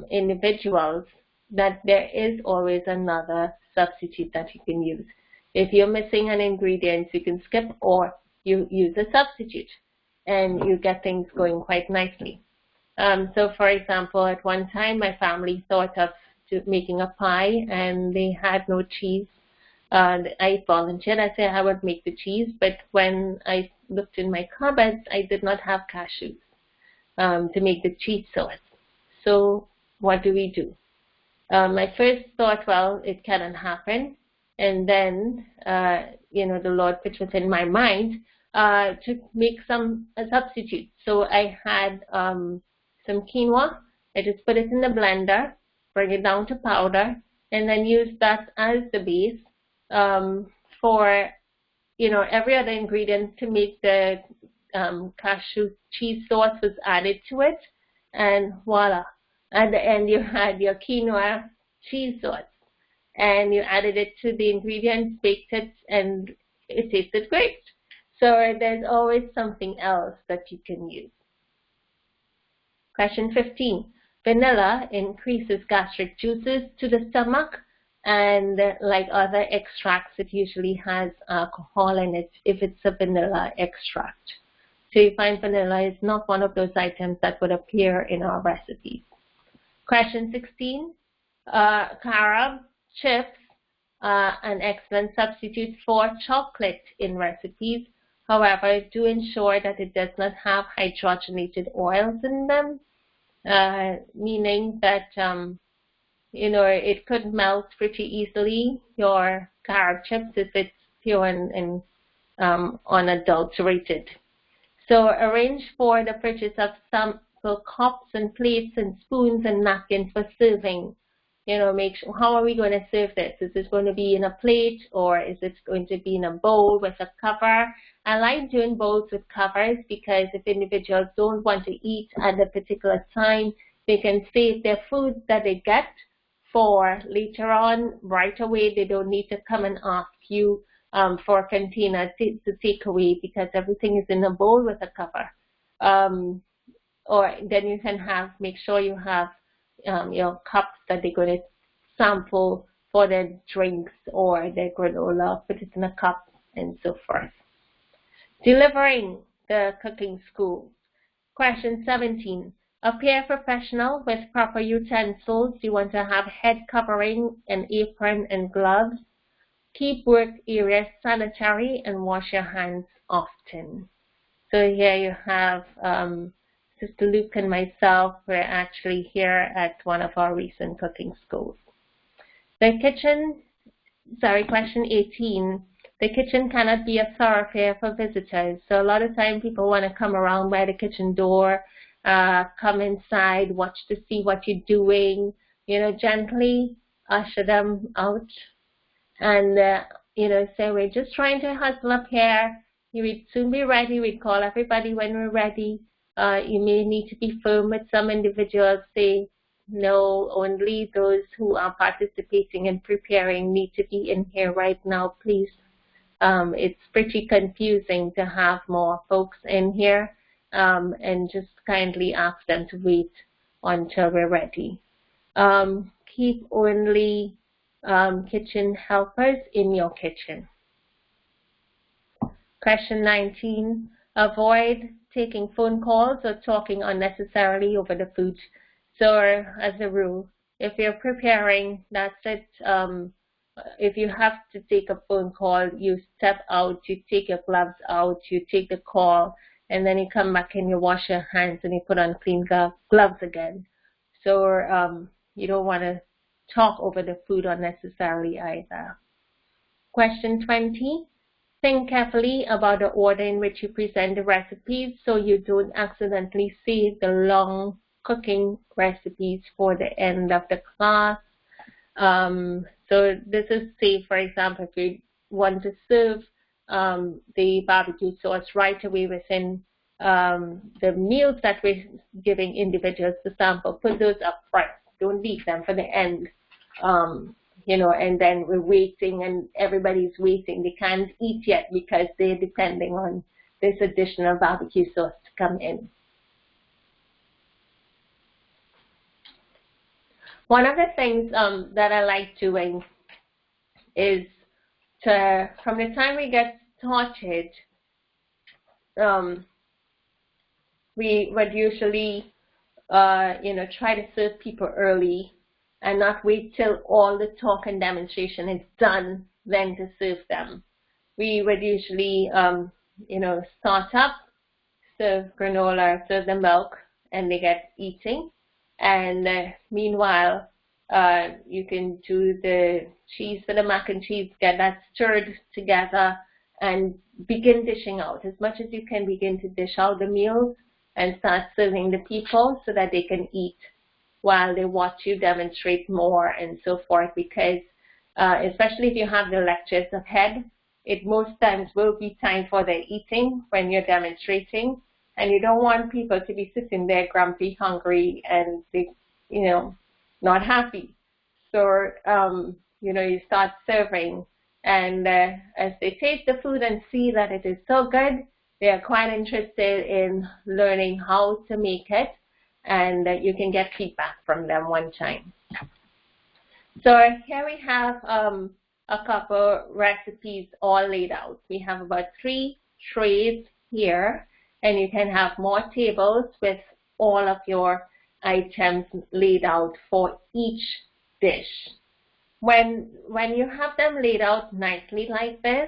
individuals that there is always another substitute that you can use. If you're missing an ingredient, you can skip or you use a substitute, and you get things going quite nicely. So for example, at one time my family thought of making a pie, and they had no cheese. I volunteered. I said I would make the cheese, but when I looked in my cupboards, I did not have cashews to make the cheese sauce. So what do we do? My first thought, well, it cannot happen. And then, the Lord put within my mind to make a substitute. So I had some quinoa. I just put it in the blender, bring it down to powder, and then use that as the base for, every other ingredient to make the cashew cheese sauce was added to it, and voila. At the end, you had your quinoa cheese sauce, and you added it to the ingredients, baked it, and it tasted great. So there's always something else that you can use. Question 15. Vanilla increases gastric juices to the stomach, and like other extracts, it usually has alcohol in it if it's a vanilla extract. So you find vanilla is not one of those items that would appear in our recipes. Question 16. Carob chips, an excellent substitute for chocolate in recipes. However, do ensure that it does not have hydrogenated oils in them, meaning that it could melt pretty easily, your carob chips, if it's pure and unadulterated. So arrange for the purchase of sample cups and plates and spoons and napkins for serving. Make sure, how are we going to serve this? Is this going to be in a plate, or is it going to be in a bowl with a cover? I like doing bowls with covers because if individuals don't want to eat at a particular time, they can save their food that they get for later on right away. They don't need to come and ask you for a container to take away because everything is in a bowl with a cover. Or then you can make sure you have your cups that they're going to sample for their drinks or their granola, put it in a cup and so forth. Delivering the cooking school. Question 17. Appear professional with proper utensils. You want to have head covering, an apron and gloves. Keep work areas sanitary and wash your hands often. So here you have Sister Luke and myself. We're actually here at one of our recent cooking schools. Question 18. The kitchen cannot be a thoroughfare for visitors. So a lot of times people want to come around by the kitchen door, come inside, watch to see what you're doing, gently usher them out and, say, we're just trying to hustle up here. We'd soon be ready. We'd call everybody when we're ready. You may need to be firm with some individuals. Say, no, only those who are participating and preparing need to be in here right now, please. It's pretty confusing to have more folks in here, and just kindly ask them to wait until we're ready. Keep only kitchen helpers in your kitchen. Question 19, avoid taking phone calls or talking unnecessarily over the food. So as a rule, if you're preparing, that's it. If you have to take a phone call, you step out, you take your gloves out, you take the call, and then you come back and you wash your hands and you put on clean gloves again. So you don't want to talk over the food unnecessarily either. Question 20. Think carefully about the order in which you present the recipes so you don't accidentally save the long cooking recipes for the end of the class. So this is, say, for example, if you want to serve the barbecue sauce right away within the meals that we're giving individuals to sample, put those up front. Don't leave them for the end. And then we're waiting and everybody's waiting. They can't eat yet because they're depending on this additional barbecue sauce to come in. One of the things that I like doing is from the time we get started, we would usually, try to serve people early and not wait till all the talk and demonstration is done, then to serve them. We would usually, start up, serve granola, serve the milk, and they get eating. And meanwhile, you can do the cheese for the mac and cheese, get that stirred together, and begin dishing out. As much as you can, begin to dish out the meals and start serving the people so that they can eat while they watch you demonstrate more and so forth, because especially if you have the lectures ahead, it most times will be time for their eating when you're demonstrating, and you don't want people to be sitting there grumpy, hungry, and they, not happy. So, you start serving, and as they taste the food and see that it is so good, they are quite interested in learning how to make it, and you can get feedback from them one time. So here we have a couple recipes all laid out. We have about 3 trays here, and you can have more tables with all of your items laid out for each dish. When you have them laid out nicely like this,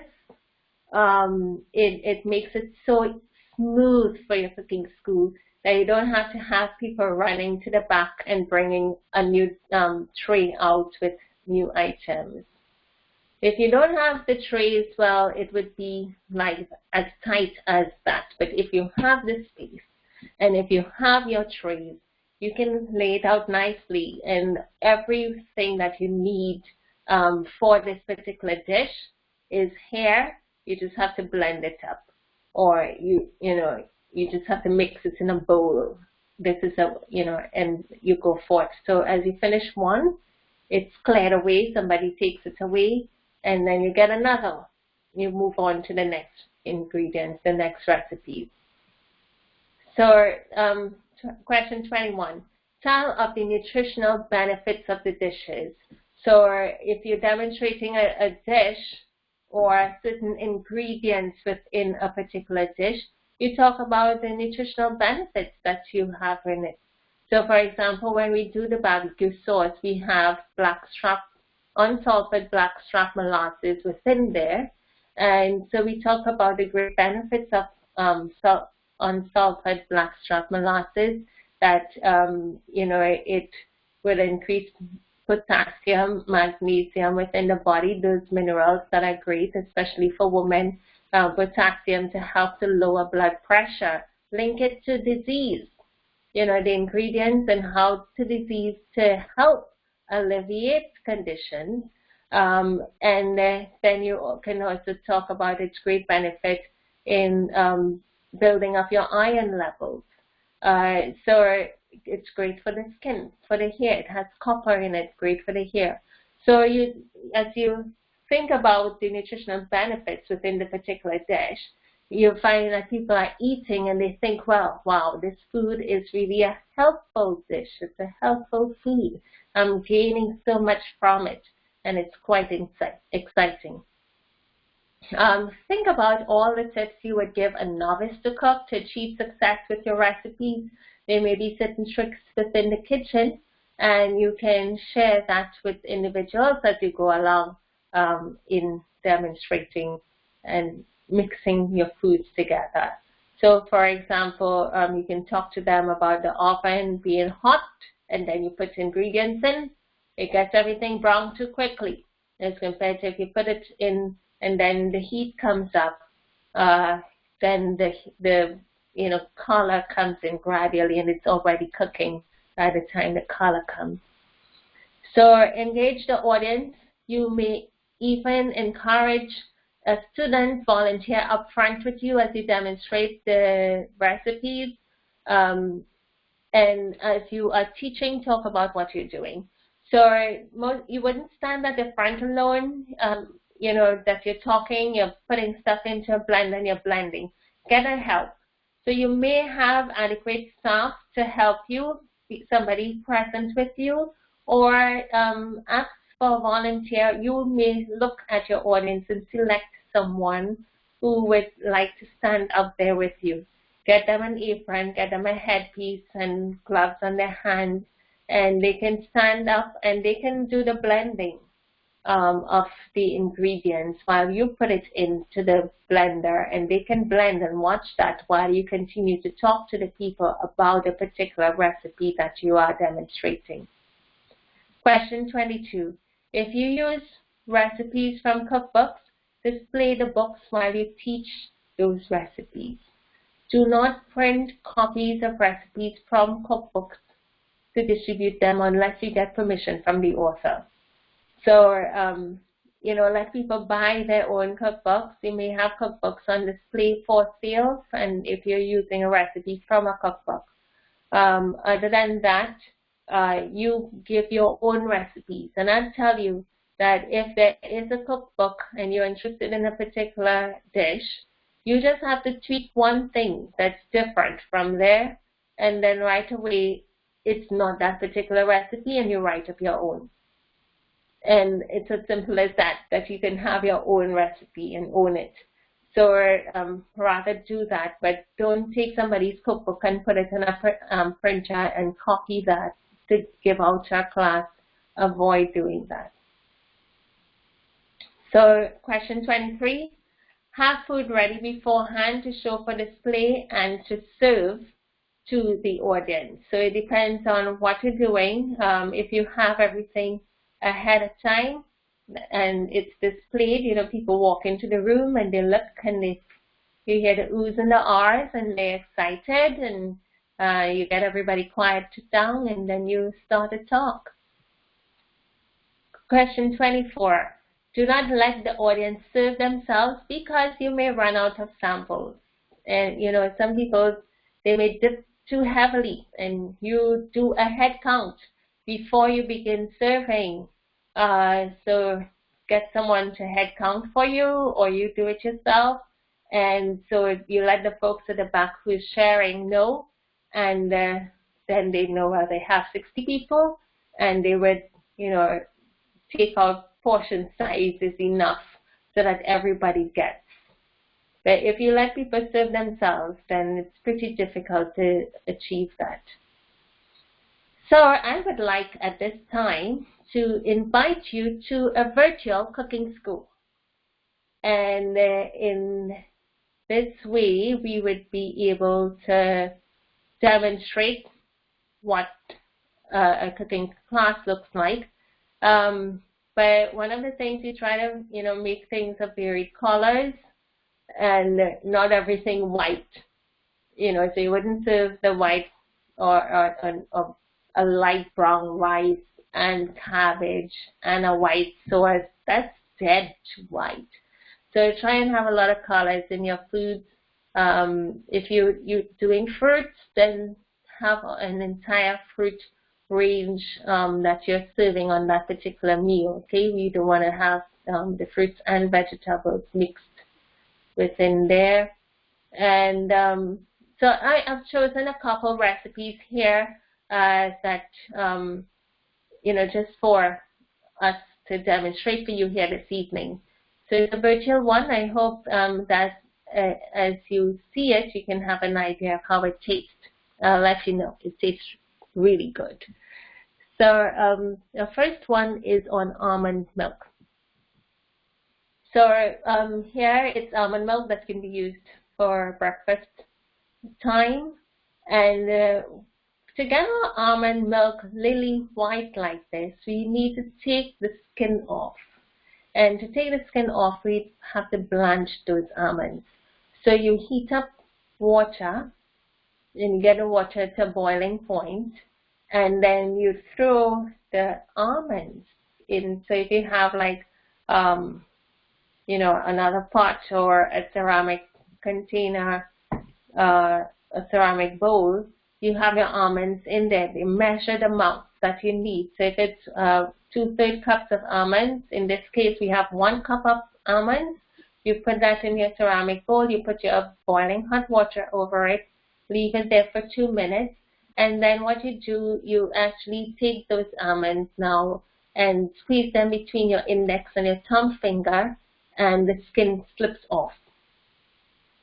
it makes it so smooth for your cooking school that you don't have to have people running to the back and bringing a new tray out with new items. If you don't have the trays, well, it would be like as tight as that. But if you have the space and if you have your trays, you can lay it out nicely, and everything that you need for this particular dish is here. You just have to blend it up, or you just have to mix it in a bowl. This is and you go forth. So as you finish one, it's cleared away, somebody takes it away, and then you get another. You move on to the next ingredients, the next recipe. So question 21, tell of the nutritional benefits of the dishes. So if you're demonstrating a dish or certain ingredients within a particular dish, you talk about the nutritional benefits that you have in it. So for example, when we do the barbecue sauce, we have unsalted blackstrap molasses within there. And so we talk about the great benefits of unsalted blackstrap molasses, that it will increase potassium, magnesium within the body, those minerals that are great, especially for women. Potassium to help to lower blood pressure. Link it to disease, the ingredients and how to disease to help alleviate conditions. And then you can also talk about its great benefit in building up your iron levels. So it's great for the skin, for the hair. It has copper in it, great for the hair. So as you think about the nutritional benefits within the particular dish, you find that people are eating and they think, well, wow, this food is really a healthful dish. It's a healthful food. I'm gaining so much from it, and it's quite exciting. Think about all the tips you would give a novice to cook to achieve success with your recipes. There may be certain tricks within the kitchen, and you can share that with individuals as you go along in demonstrating and mixing your foods together. So, for example, you can talk to them about the oven being hot, and then you put ingredients in. It gets everything brown too quickly as compared to if you put it in and then the heat comes up, then the color comes in gradually, and it's already cooking by the time the color comes. So engage the audience. You may even encourage a student volunteer up front with you as you demonstrate the recipes. And as you are teaching, talk about what you're doing. So you wouldn't stand at the front alone, that you're talking, you're putting stuff into a blender and you're blending. Get a help. So you may have adequate staff to help you, somebody present with you, or ask for a volunteer. You may look at your audience and select someone who would like to stand up there with you. Get them an apron, get them a headpiece and gloves on their hands, and they can stand up and they can do the blending of the ingredients while you put it into the blender, and they can blend and watch that while you continue to talk to the people about a particular recipe that you are demonstrating. Question 22. If you use recipes from cookbooks, display the books while you teach those recipes. Do not print copies of recipes from cookbooks to distribute them unless you get permission from the author. So, let people buy their own cookbooks. You may have cookbooks on display for sale, and if you're using a recipe from a cookbook. Other than that, you give your own recipes. And I'll tell you that if there is a cookbook and you're interested in a particular dish, you just have to tweak one thing that's different from there, and then right away it's not that particular recipe and you write up your own. And it's as simple as that you can have your own recipe and own it. So rather do that, but don't take somebody's cookbook and put it in a printer and copy that to give out to a class. Avoid doing that. So question 23, have food ready beforehand to show for display and to serve to the audience. So it depends on what you're doing. If you have everything ahead of time and it's displayed, people walk into the room and they look and you hear the oohs and the ahs and they're excited, and you get everybody quiet down and then you start to talk. Question 24. Do not let the audience serve themselves because you may run out of samples. And, some people, they may dip too heavily, and you do a head count before you begin serving. So get someone to head count for you, or you do it yourself. And so you let the folks at the back who's sharing know, and then they know, well, they have 60 people, and they would, take out portion size is enough so that everybody gets. But if you let people serve themselves, then it's pretty difficult to achieve that. So I would like at this time to invite you to a virtual cooking school. And in this way, we would be able to demonstrate what a cooking class looks like. But one of the things you try to, make things of varied colors and not everything white. So you wouldn't serve the white or a light brown rice and cabbage and a white sauce. That's dead white. So try and have a lot of colors in your foods If you're doing fruits, then have an entire fruit range that you're serving on that particular meal. Okay, we don't want to have the fruits and vegetables mixed within there. And so I have chosen a couple recipes here that just for us to demonstrate for you here this evening. So it's a virtual one. I hope that as you see it, you can have an idea of how it tastes. I'll let you know. It tastes really good. So the first one is on almond milk. So here it's almond milk that can be used for breakfast time. And to get our almond milk lily white like this, we need to take the skin off. And to take the skin off, we have to blanch those almonds. So you heat up water and get the water to a boiling point, and then you throw the almonds in. So if you have like, another pot or a ceramic container, a ceramic bowl, you have your almonds in there. You measure the amount that you need. So if it's 2/3 cups of almonds, in this case we have 1 cup of almonds, you put that in your ceramic bowl, you put your boiling hot water over it, leave it there for 2 minutes, and then what you do, you actually take those almonds now and squeeze them between your index and your thumb finger, and the skin slips off.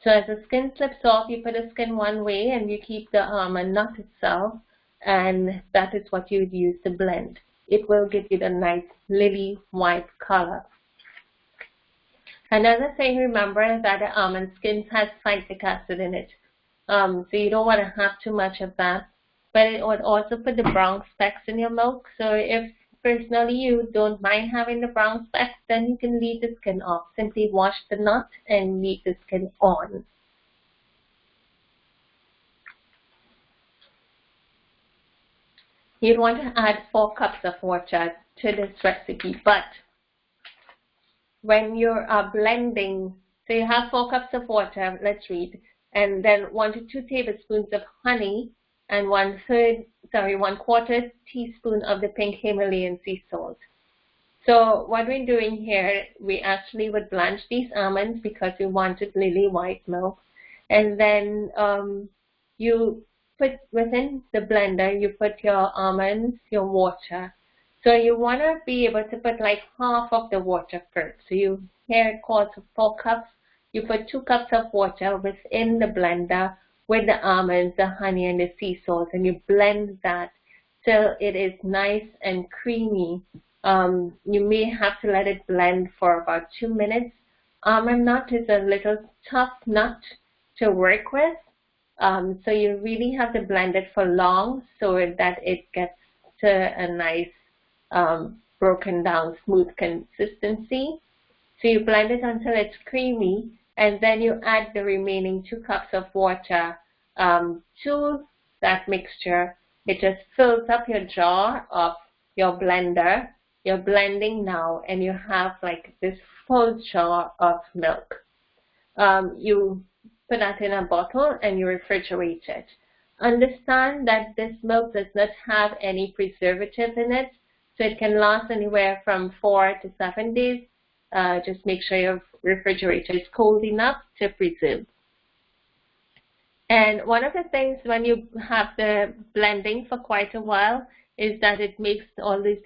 So as the skin slips off, you put the skin one way and you keep the almond nut itself, and that is what you would use to blend. It will give you the nice lily white color. Another thing, remember that the almond skin has citric acid in it. So you don't want to have too much of that. But it would also put the brown specks in your milk. So if personally you don't mind having the brown specks, then you can leave the skin off. Simply wash the nut and leave the skin on. You'd want to add 4 cups of water to this recipe, but when you are blending, so you have 4 cups of water, let's read, and then 1 to 2 tablespoons of honey, and 1/4 teaspoon of the pink Himalayan sea salt. So what we're doing here, we actually would blanch these almonds because we wanted lily white milk, and then you put within the blender, you put your almonds, your water. So you want to be able to put like half of the water first. So you here it calls for 4 cups. You put 2 cups of water within the blender with the almonds, the honey, and the sea salt, and you blend that till it is nice and creamy. You may have to let it blend for about 2 minutes. Almond nut is a little tough nut to work with, so you really have to blend it for long so that it gets to a nice broken down smooth consistency. So you blend it until it's creamy, and then you add the remaining 2 cups of water to that mixture. It just fills up your jar of your blender. You're blending now, and you have like this full jar of milk. You put that in a bottle and you refrigerate it. Understand that this milk does not have any preservatives in it, so it can last anywhere from 4 to 7 days. Just make sure your refrigerator is cold enough to preserve. And one of the things when you have the blending for quite a while is that it makes all these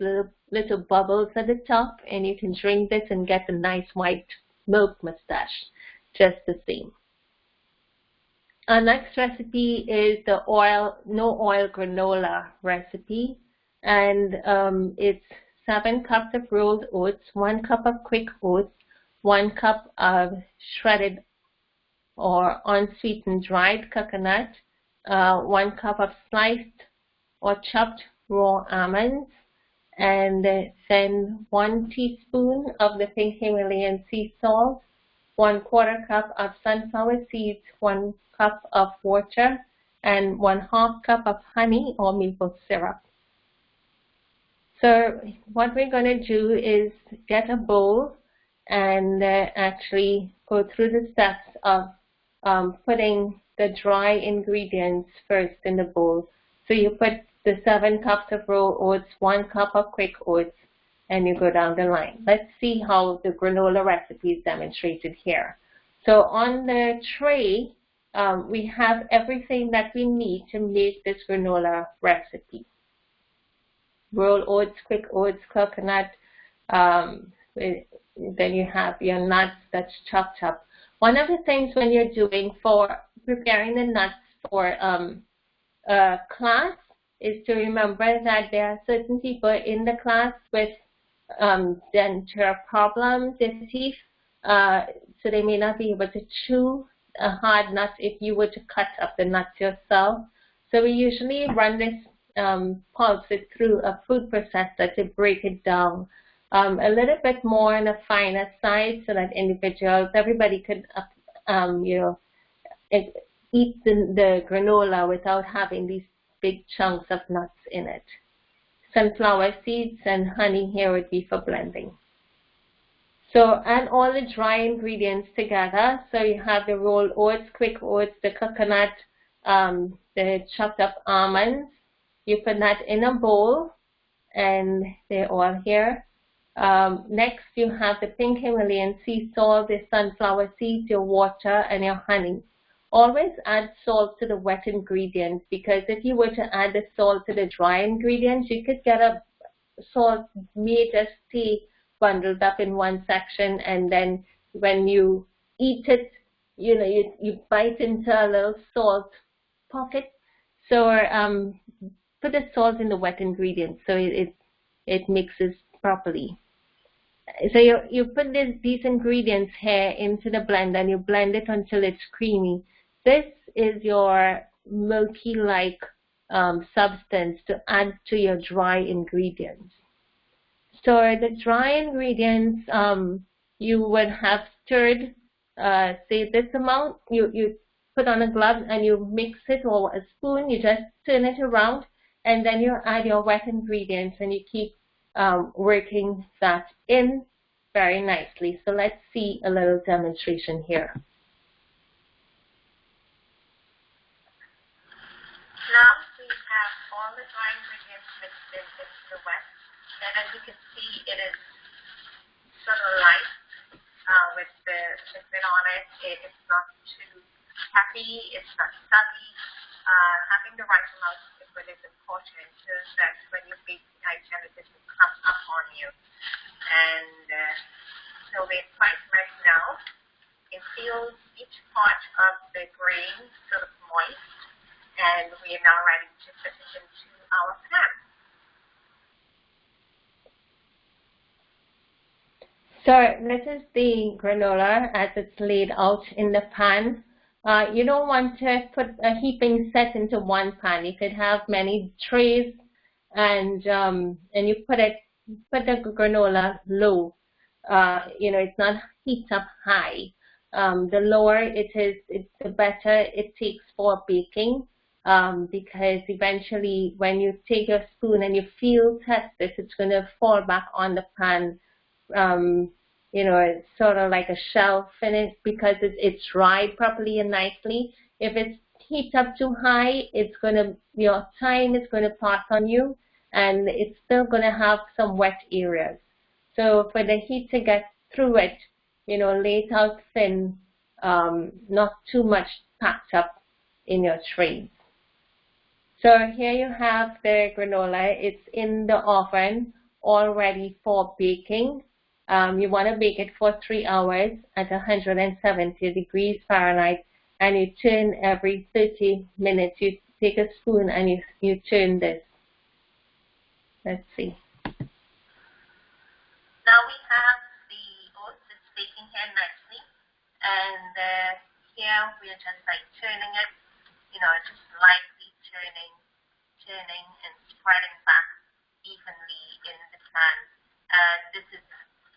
little bubbles at the top, and you can drink this and get a nice white milk mustache, just the same. Our next recipe is the no oil granola recipe, and it's 7 cups of rolled oats, 1 cup of quick oats, 1 cup of shredded or unsweetened dried coconut, 1 cup of sliced or chopped raw almonds, and then 1 teaspoon of the pink Himalayan sea salt, 1/4 cup of sunflower seeds, 1 cup of water, and 1/2 cup of honey or maple syrup. So what we're going to do is get a bowl and actually go through the steps of putting the dry ingredients first in the bowl. So you put the 7 cups of raw oats, 1 cup of quick oats, and you go down the line. Let's see how the granola recipe is demonstrated here. So on the tray, we have everything that we need to make this granola recipe. Rolled oats, quick oats, coconut, then you have your nuts that's chopped up. One of the things when you're doing for preparing the nuts for a class is to remember that there are certain people in the class with denture problems, their teeth, so they may not be able to chew a hard nut if you were to cut up the nuts yourself. So we usually run this, pulse it through a food processor to break it down a little bit more on the finer side so that individuals, everybody could, eat the granola without having these big chunks of nuts in it. Sunflower seeds and honey here would be for blending. So add all the dry ingredients together. So you have the rolled oats, quick oats, the coconut, the chopped up almonds. You put that in a bowl, and they're all here. Next, you have the pink Himalayan sea salt, the sunflower seeds, your water, and your honey. Always add salt to the wet ingredients, because if you were to add the salt to the dry ingredients, you could get a salt may just stay bundled up in one section, and then when you eat it, you bite into a little salt pocket. So put the salt in the wet ingredients so it mixes properly. So you put these ingredients here into the blender and you blend it until it's creamy. This is your milky-like substance to add to your dry ingredients. So the dry ingredients you would have stirred, say this amount, you put on a glove and you mix it, or a spoon, you just turn it around, and then you add your wet ingredients and you keep working that in very nicely. So let's see a little demonstration here. Now we have all the dry ingredients mixed into the wet, and as you can see, it is sort of light with the liquid on it. It's not too tacky, it's not soggy. Having the right amount of liquid is important so that when you bake the item, it doesn't clump up on you. And so we're quite ready now. It feels each part of the grain sort of moist, and we are now ready to put it into our pan. So this is the granola as it's laid out in the pan. You don't want to put a heaping set into one pan. You could have many trays, and you put the granola low. It's not heaped up high. The lower it is, the better it takes for baking. Because eventually when you take your spoon and you test it, it's going to fall back on the pan. It's sort of like a shell finish because it's dried properly and nicely. If it's heated up too high, your time is going to pass on you, and it's still going to have some wet areas. So for the heat to get through it, lay it out thin, not too much packed up in your trays. So here you have the granola. It's in the oven, all ready for baking. You want to bake it for 3 hours at 170 degrees Fahrenheit, and you turn every 30 minutes. You take a spoon and you turn this. Let's see. Now we have the oats. It's baking here nicely, and here we are just like turning it, just lightly turning and spreading back evenly in the pan. And this is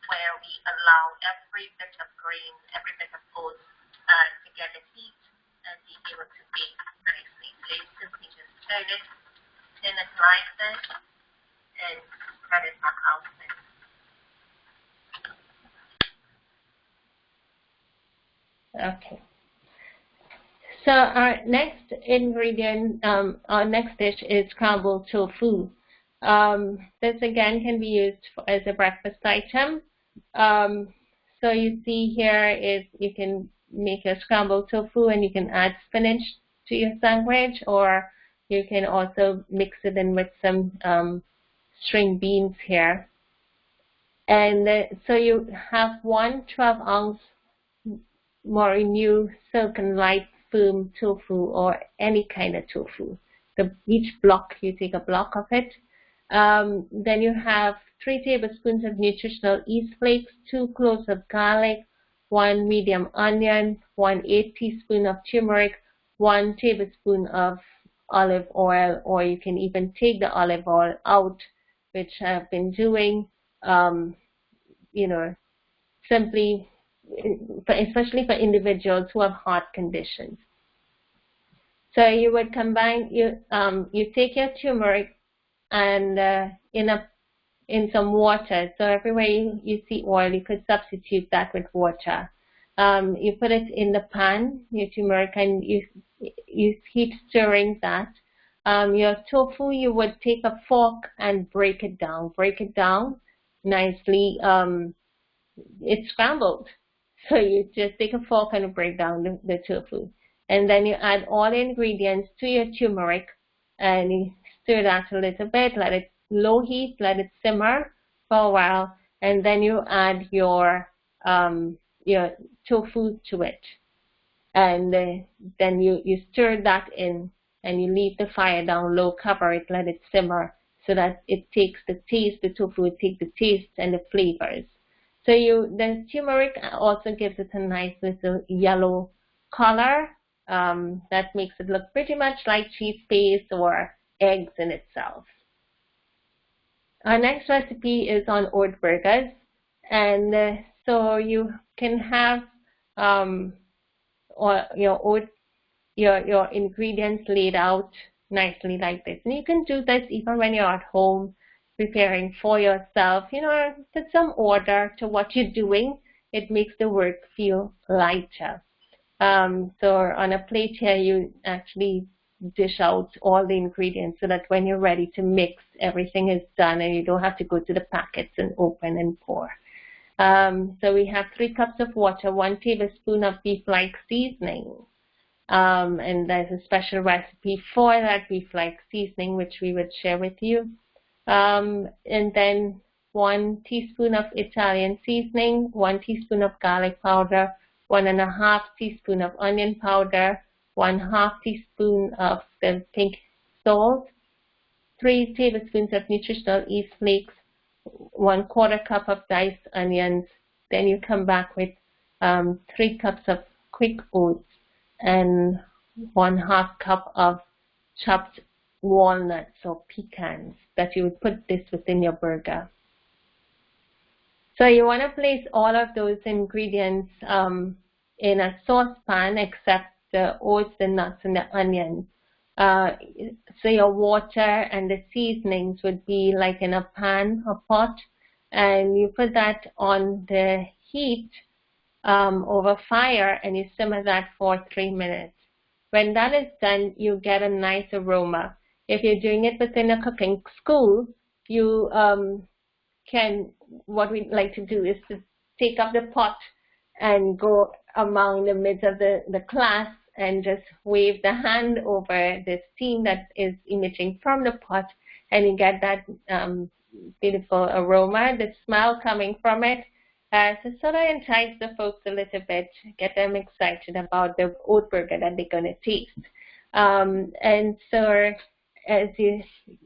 where we allow every bit of grain, every bit of oats to get the heat and be able to bake nicely. So you simply just turn it like this and spread it back out there. Okay. So our next ingredient, our next dish is scrambled tofu. This again can be used as a breakfast item. So you see here is you can make a scrambled tofu and you can add spinach to your sandwich, or you can also mix it in with some string beans here. And so you have 1 12-ounce Morinu silken light firm tofu, or any kind of tofu. Each block, you take a block of it. Then you have 3 tablespoons of nutritional yeast flakes, 2 cloves of garlic, 1 medium onion, 1/8 teaspoon of turmeric, 1 tablespoon of olive oil, or you can even take the olive oil out, which I've been doing, simply, especially for individuals who have heart conditions. So you would combine, you take your turmeric and in some water. So everywhere you see oil, you could substitute that with water. You put it in the pan, your turmeric, and you keep stirring that. Your tofu, you would take a fork and break it down nicely. It's scrambled, so you just take a fork and break down the tofu, and then you add all the ingredients to your turmeric, and you stir that a little bit, let it low heat, let it simmer for a while, and then you add your tofu to it, and then you stir that in, and you leave the fire down low, cover it, let it simmer, so that it takes the taste, the tofu will take the taste and the flavors. So the turmeric also gives it a nice little yellow color that makes it look pretty much like cheese paste or eggs in itself. Our next recipe is on oat burgers, and so you can have your ingredients laid out nicely like this, and you can do this even when you're at home preparing for yourself. Put some order to what you're doing. It makes the work feel lighter. So on a plate here, you actually dish out all the ingredients so that when you're ready to mix, everything is done and you don't have to go to the packets and open and pour. So we have 3 cups of water, 1 tablespoon of beef-like seasoning. And there's a special recipe for that beef-like seasoning, which we would share with you. And then 1 teaspoon of Italian seasoning, 1 teaspoon of garlic powder, 1.5 teaspoon of onion powder, 1/2 teaspoon of the pink salt, 3 tablespoons of nutritional yeast flakes, 1/4 cup of diced onions. Then you come back with 3 cups of quick oats and 1/2 cup of chopped walnuts or pecans that you would put this within your burger. So you want to place all of those ingredients in a saucepan except the oats, the nuts, and the onions. So your water and the seasonings would be like in a pan or pot, and you put that on the heat over fire, and you simmer that for 3 minutes. When that is done, you get a nice aroma. If you're doing it within a cooking school, you what we like to do is to take up the pot and go among the midst of the class and just wave the hand over the steam that is emitting from the pot, and you get that beautiful aroma, the smell coming from it. So sort of entice the folks a little bit, get them excited about the oat burger that they're going to taste. And so as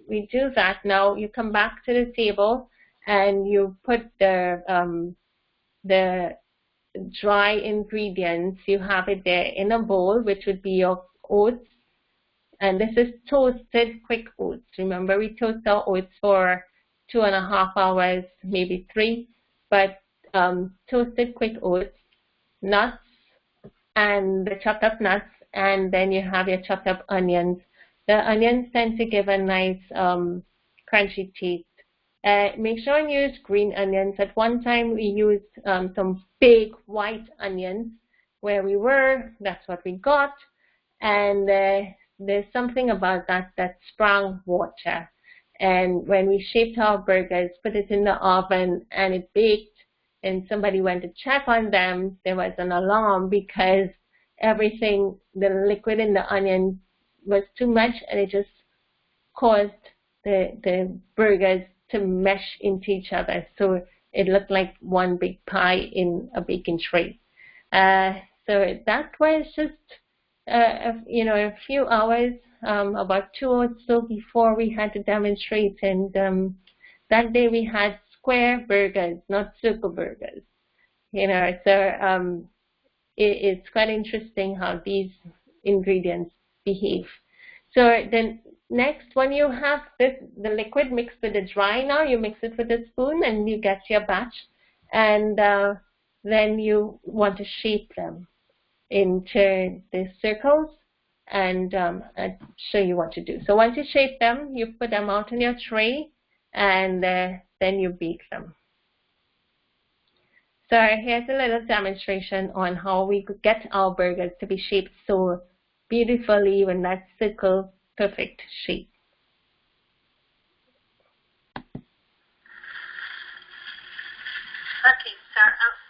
we do that, now you come back to the table and you put the dry ingredients. You have it there in a bowl, which would be your oats. And this is toasted quick oats. Remember, we toast our oats for 2.5 hours, maybe 3. But toasted quick oats, nuts, and the chopped up nuts, and then you have your chopped up onions. The onions tend to give a nice crunchy taste. Make sure you use green onions. At one time we used some big white onions where we were, that's what we got, and there's something about that sprang water. And when we shaped our burgers, put it in the oven, and it baked, and somebody went to check on them, there was an alarm because everything, the liquid in the onion was too much, and it just caused the burgers to mesh into each other. So it looked like one big pie in a baking tray. So that was just, a few hours, about 2 or so before we had to demonstrate. And that day we had square burgers, not circle burgers. So it's quite interesting how these ingredients behave. So then next, when you have the liquid mixed with the dry, now you mix it with a spoon and you get your batch, and then you want to shape them into the circles, and I'll show you what to do. So once you shape them, you put them out on your tray, and then you bake them. So here's a little demonstration on how we could get our burgers to be shaped so beautifully in that circle perfect shape. Okay, so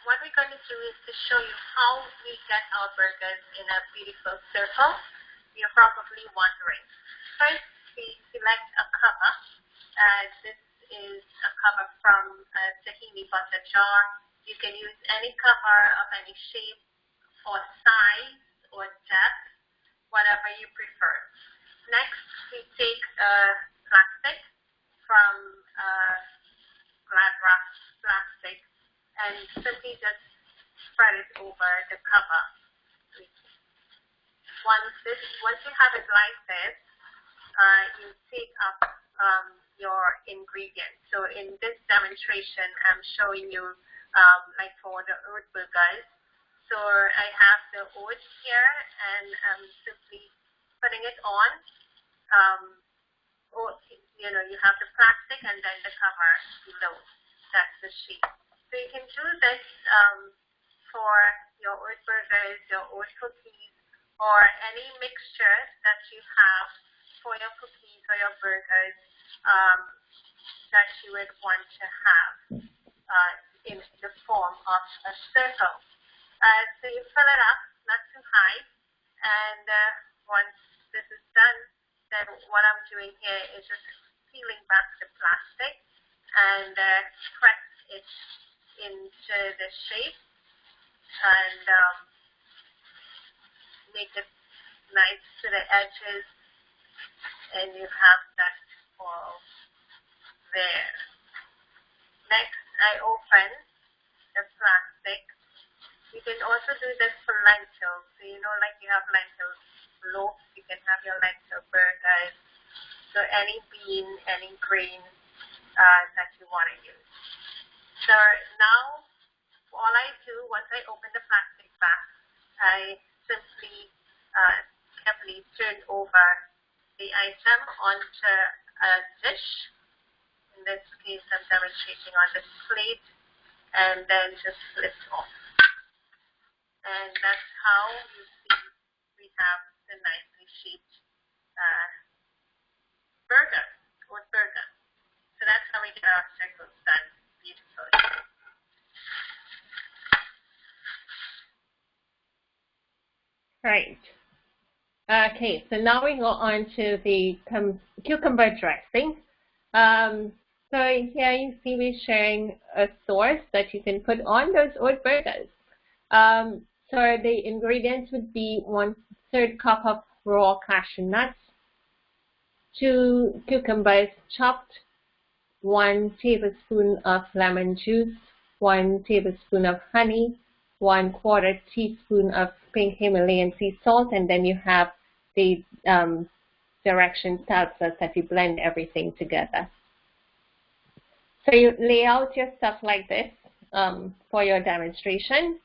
what we're going to do is to show you how we get our burgers in a beautiful circle. You're probably wondering. First, we select a cover. This is a cover from a tahini butter jar. You can use any cover of any shape for size or depth, whatever you prefer. Next, we take plastic from glad wrap plastic and simply just spread it over the cover. Once you have it like this, you take up your ingredients. So in this demonstration, I'm showing you like for the oat burgers. So I have the oats here, and I'm simply putting it on. You have the plastic and then the cover below. That's the shape. So you can do this for your oat burgers, your oat cookies, or any mixture that you have for your cookies or your burgers that you would want to have in the form of a circle. So you fill it up, not too high, and once this is done, then what I'm doing here is just peeling back the plastic and press it into the shape and make it nice to the edges, and you have that all there. Next, I open the plastic. You can also do this for lentils. So like you have lentil loaf, you can have your lentil burgers. So any bean, any grain that you want to use. So now, all I do, once I open the plastic back, I simply carefully turn over the item onto a dish. In this case, I'm demonstrating on this plate, and then just flip off. And that's how you see we have the nicely shaped burger, oat burger. So that's how we get our circles done beautifully. Right. Okay, so now we go on to the cucumber dressing. So here you see we're sharing a sauce that you can put on those oat burgers. So the ingredients would be 1/3 cup of raw cashew nuts, 2 cucumbers chopped, 1 tablespoon of lemon juice, 1 tablespoon of honey, 1/4 teaspoon of pink Himalayan sea salt, and then you have the directions tells us that you blend everything together. So you lay out your stuff like this for your demonstration.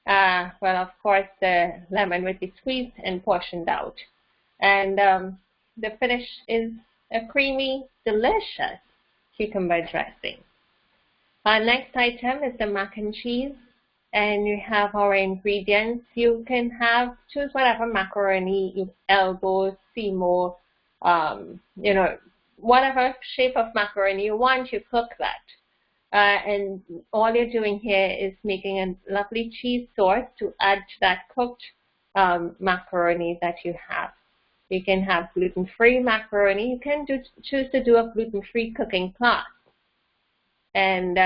Well, of course, the lemon would be squeezed and portioned out. And the finish is a creamy, delicious cucumber dressing. Our next item is the mac and cheese. and you have our ingredients. You can choose whatever macaroni, elbow, Seymour, whatever shape of macaroni you want, you cook that. And all you're doing here is making a lovely cheese sauce to add to that cooked macaroni that you have. You can have gluten-free macaroni. You can choose to do a gluten-free cooking class. And,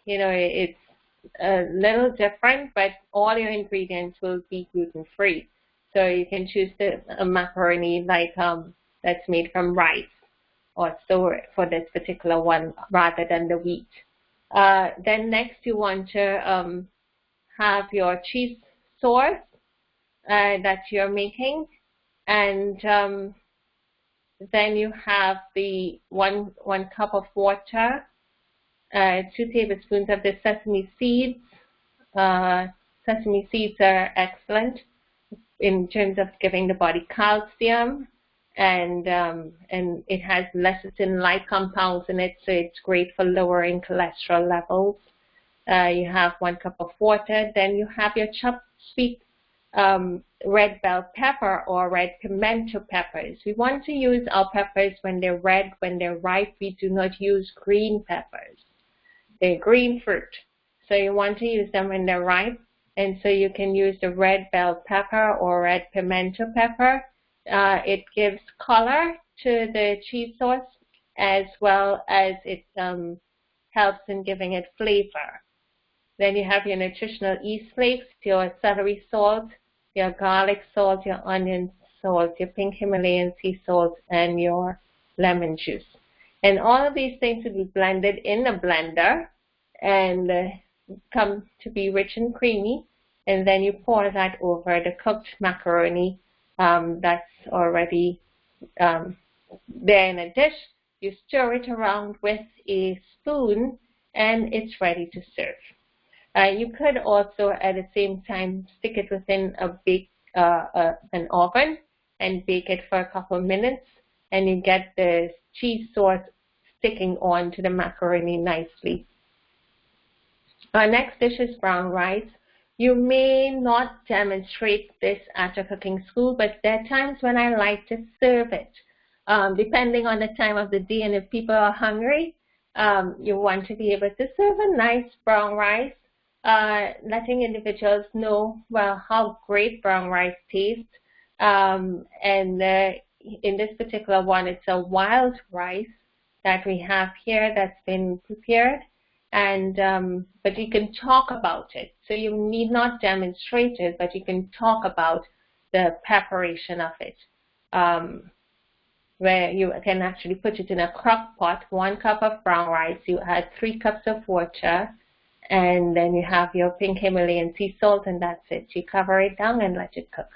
it's a little different, but all your ingredients will be gluten-free. So you can choose a macaroni like that's made from rice or soy for this particular one rather than the wheat. Then next you want to have your cheese sauce that you're making, and then you have the one cup of water, 2 tablespoons of the sesame seeds. Sesame seeds are excellent in terms of giving the body calcium, and it has lecithin-like compounds in it, so it's great for lowering cholesterol levels. You have 1 cup of water. Then you have your chopped sweet red bell pepper or red pimento peppers. We want to use our peppers when they're red, when they're ripe. We do not use green peppers. They're green fruit. So you want to use them when they're ripe. And so you can use the red bell pepper or red pimento pepper. It gives color to the cheese sauce as well as it helps in giving it flavor. Then you have your nutritional yeast flakes, your celery salt, your garlic salt, your onion salt, your pink Himalayan sea salt, and your lemon juice. And all of these things will be blended in a blender and come to be rich and creamy. And then you pour that over the cooked macaroni that's already there in a dish. You stir it around with a spoon, and it's ready to serve. You could also, at the same time, stick it within an oven and bake it for a couple of minutes, and you get the cheese sauce sticking on to the macaroni nicely. Our next dish is brown rice. You may not demonstrate this at a cooking school, but there are times when I like to serve it. Depending on the time of the day and if people are hungry, you want to be able to serve a nice brown rice, letting individuals know, well, how great brown rice tastes. And in this particular one, it's a wild rice that we have here that's been prepared. And but you can talk about it. So you need not demonstrate it, but you can talk about the preparation of it. Where you can actually put it in a crock pot, 1 cup of brown rice, you add 3 cups of water, and then you have your pink Himalayan sea salt, and that's it. You cover it down and let it cook.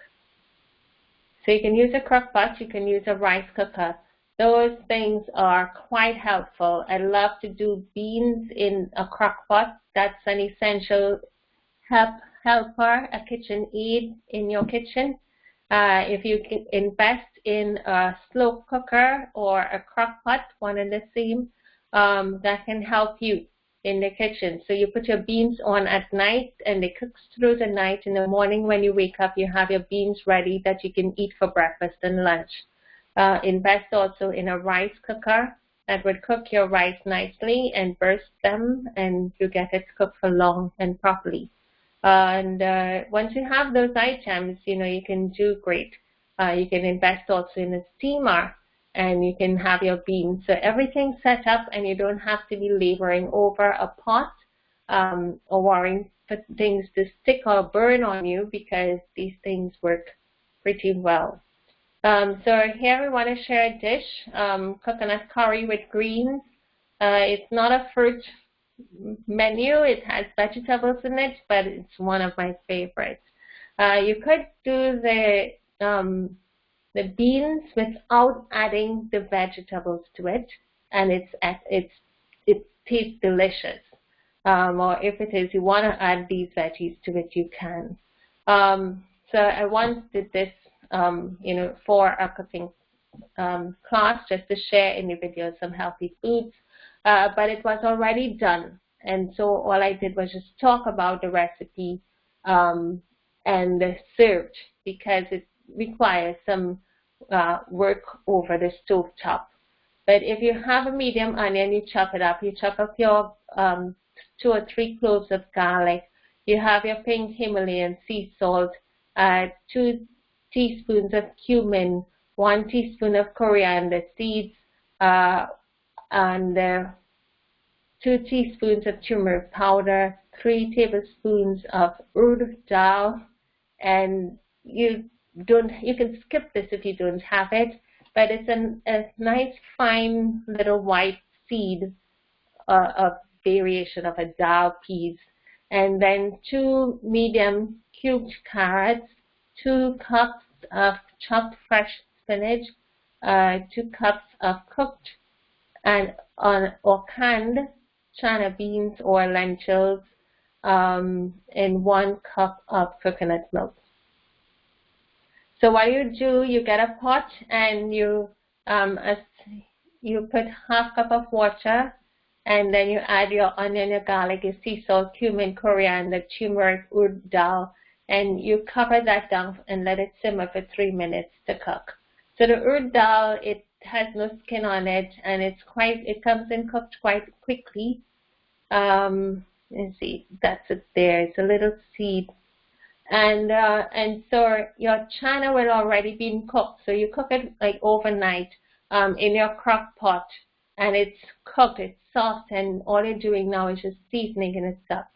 So you can use a crock pot, you can use a rice cooker. Those things are quite helpful. I love to do beans in a crock pot. That's an essential helper, a kitchen aid in your kitchen. If you can invest in a slow cooker or a crock pot, one and the same, that can help you in the kitchen. So you put your beans on at night and they cook through the night. In the morning when you wake up, you have your beans ready that you can eat for breakfast and lunch. Invest also in a rice cooker that would cook your rice nicely and burst them, and you get it cooked for long and properly. Once you have those items, you can do great. You can invest also in a steamer, and you can have your beans. So everything's set up, and you don't have to be laboring over a pot or worrying for things to stick or burn on you, because these things work pretty well. So here we want to share a dish, coconut curry with greens. It's not a fruit menu. It has vegetables in it, but it's one of my favorites. You could do the beans without adding the vegetables to it, and it tastes delicious. Or if it is, you want to add these veggies to it, you can. So I once did this for a cooking class, just to share in the video some healthy foods, but it was already done, And so all I did was just talk about the recipe and the served, because it requires some work over the stove top. But if you have a medium onion, you chop it up. You chop up your 2 or 3 cloves of garlic. You have your pink Himalayan sea salt, 2 teaspoons of cumin, 1 teaspoon of coriander seeds, and 2 teaspoons of turmeric powder, 3 tablespoons of urd dal, and you can skip this if you don't have it, but it's a nice fine little white seed of variation of a dal peas, and then 2 medium cubed carrots, 2 cups of chopped fresh spinach, 2 cups of cooked or canned chana beans or lentils, and 1 cup of coconut milk. So what you do, you get a pot and you put half cup of water, and then you add your onion, your garlic, your sea salt, cumin, coriander, turmeric, urd dal, and you cover that down and let it simmer for 3 minutes to cook. So the urd dal, it has no skin on it, and it comes in cooked quite quickly. Let's see, that's it there. It's a little seed. And so your chana will already been cooked. So you cook it like overnight in your crock pot, and it's cooked, it's soft, and all you're doing now is just seasoning and it's up.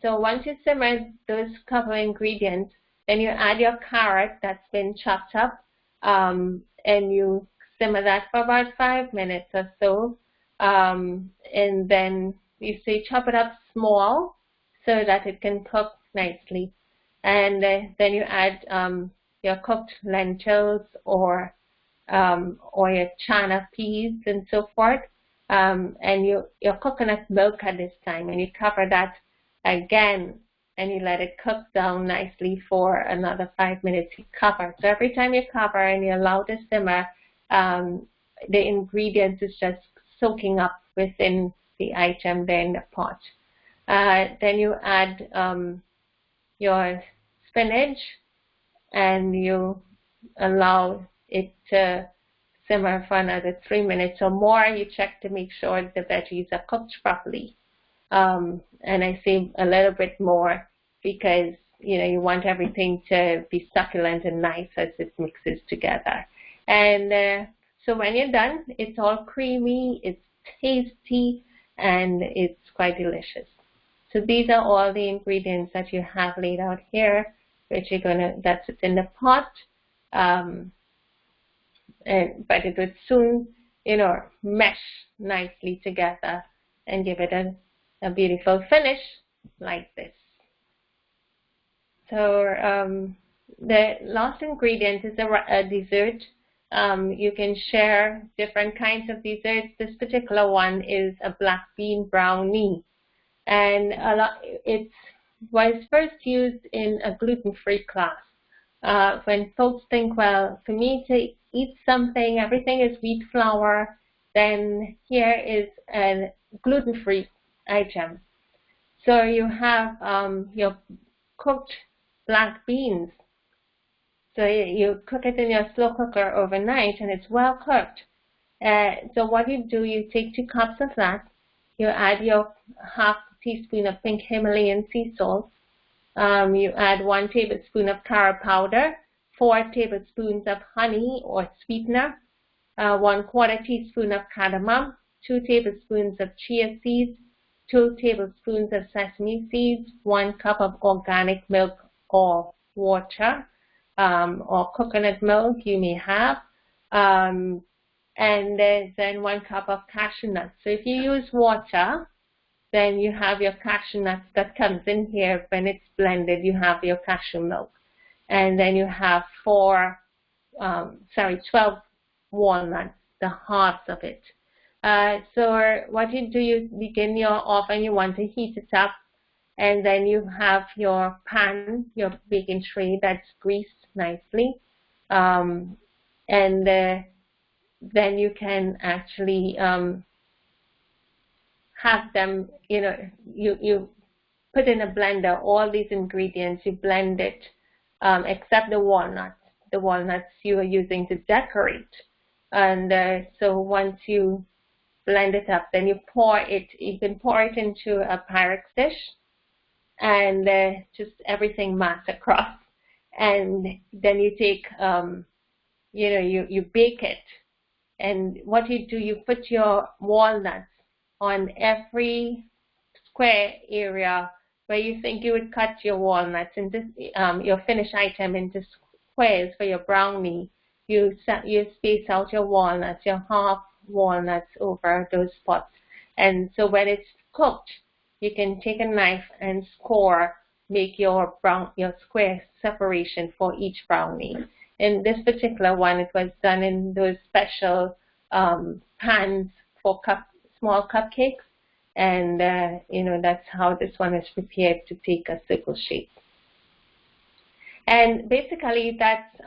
So once you simmer those couple ingredients, then you add your carrot that's been chopped up, and you simmer that for about 5 minutes or so, and then you chop it up small so that it can cook nicely, and then you add your cooked lentils or your chana peas and so forth, and your coconut milk at this time, and you cover that again, and you let it cook down nicely for another 5 minutes. You cover. So every time you cover and you allow to simmer, the ingredients is just soaking up within the item there in the pot. Then you add your spinach, and you allow it to simmer for another 3 minutes or more. You check to make sure the veggies are cooked properly. And I say a little bit more because you want everything to be succulent and nice as it mixes together. And so when you're done, it's all creamy, it's tasty, and it's quite delicious. So these are all the ingredients that you have laid out here, which that's in the pot. But it would soon, mesh nicely together and give it a beautiful finish like this. So the last ingredient is a dessert. You can share different kinds of desserts. This particular one is a black bean brownie. And it was first used in a gluten-free class. When folks think, well, for me to eat something, everything is wheat flour, then here is a gluten-free item. So you have your cooked black beans. So you cook it in your slow cooker overnight, and it's well cooked. So what you do, you take 2 cups of that. You add your half teaspoon of pink Himalayan sea salt. You add 1 tablespoon of caraway powder, 4 tablespoons of honey or sweetener, 1/4 teaspoon of cardamom, 2 tablespoons of chia seeds, 2 tablespoons of sesame seeds, 1 cup of organic milk or water, or coconut milk you may have, and then 1 cup of cashew nuts. So if you use water, then you have your cashew nuts that comes in here. When it's blended, you have your cashew milk. And then you have 12 walnuts, the halves of it. So what you do, you begin your oven, you want to heat it up, and then you have your pan, your baking tray that's greased nicely. And then you can actually have them, you put in a blender all these ingredients, you blend it, except the walnuts. The walnuts you are using to decorate. And so once you blend it up, then you can pour it into a Pyrex dish, and just everything mass across. And then you take, you bake it. And what you do, you put your walnuts on every square area where you think you would cut your walnuts into your finished item into squares for your brownie. You space out your walnuts, your half walnuts over those spots. And so when it's cooked, you can take a knife and make your square separation for each brownie. In this particular one, it was done in those special pans for small cupcakes, and that's how this one is prepared to take a circle shape. And basically, that's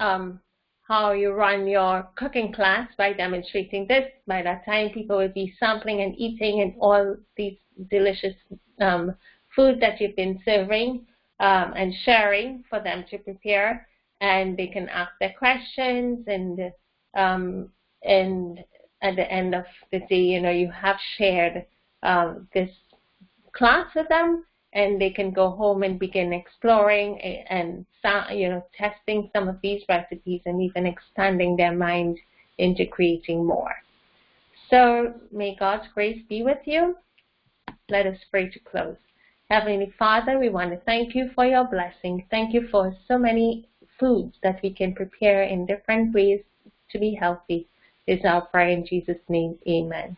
how you run your cooking class, by demonstrating this. By that time, people will be sampling and eating and all these delicious food that you've been serving and sharing for them to prepare. And they can ask their questions, and at the end of the day, you have shared this class with them, and they can go home and begin exploring and testing some of these recipes, and even expanding their mind into creating more. So may God's grace be with you. Let us pray to close. Heavenly Father, we want to thank you for your blessing. Thank you for so many foods that we can prepare in different ways to be healthy. Is our prayer in Jesus' name. Amen.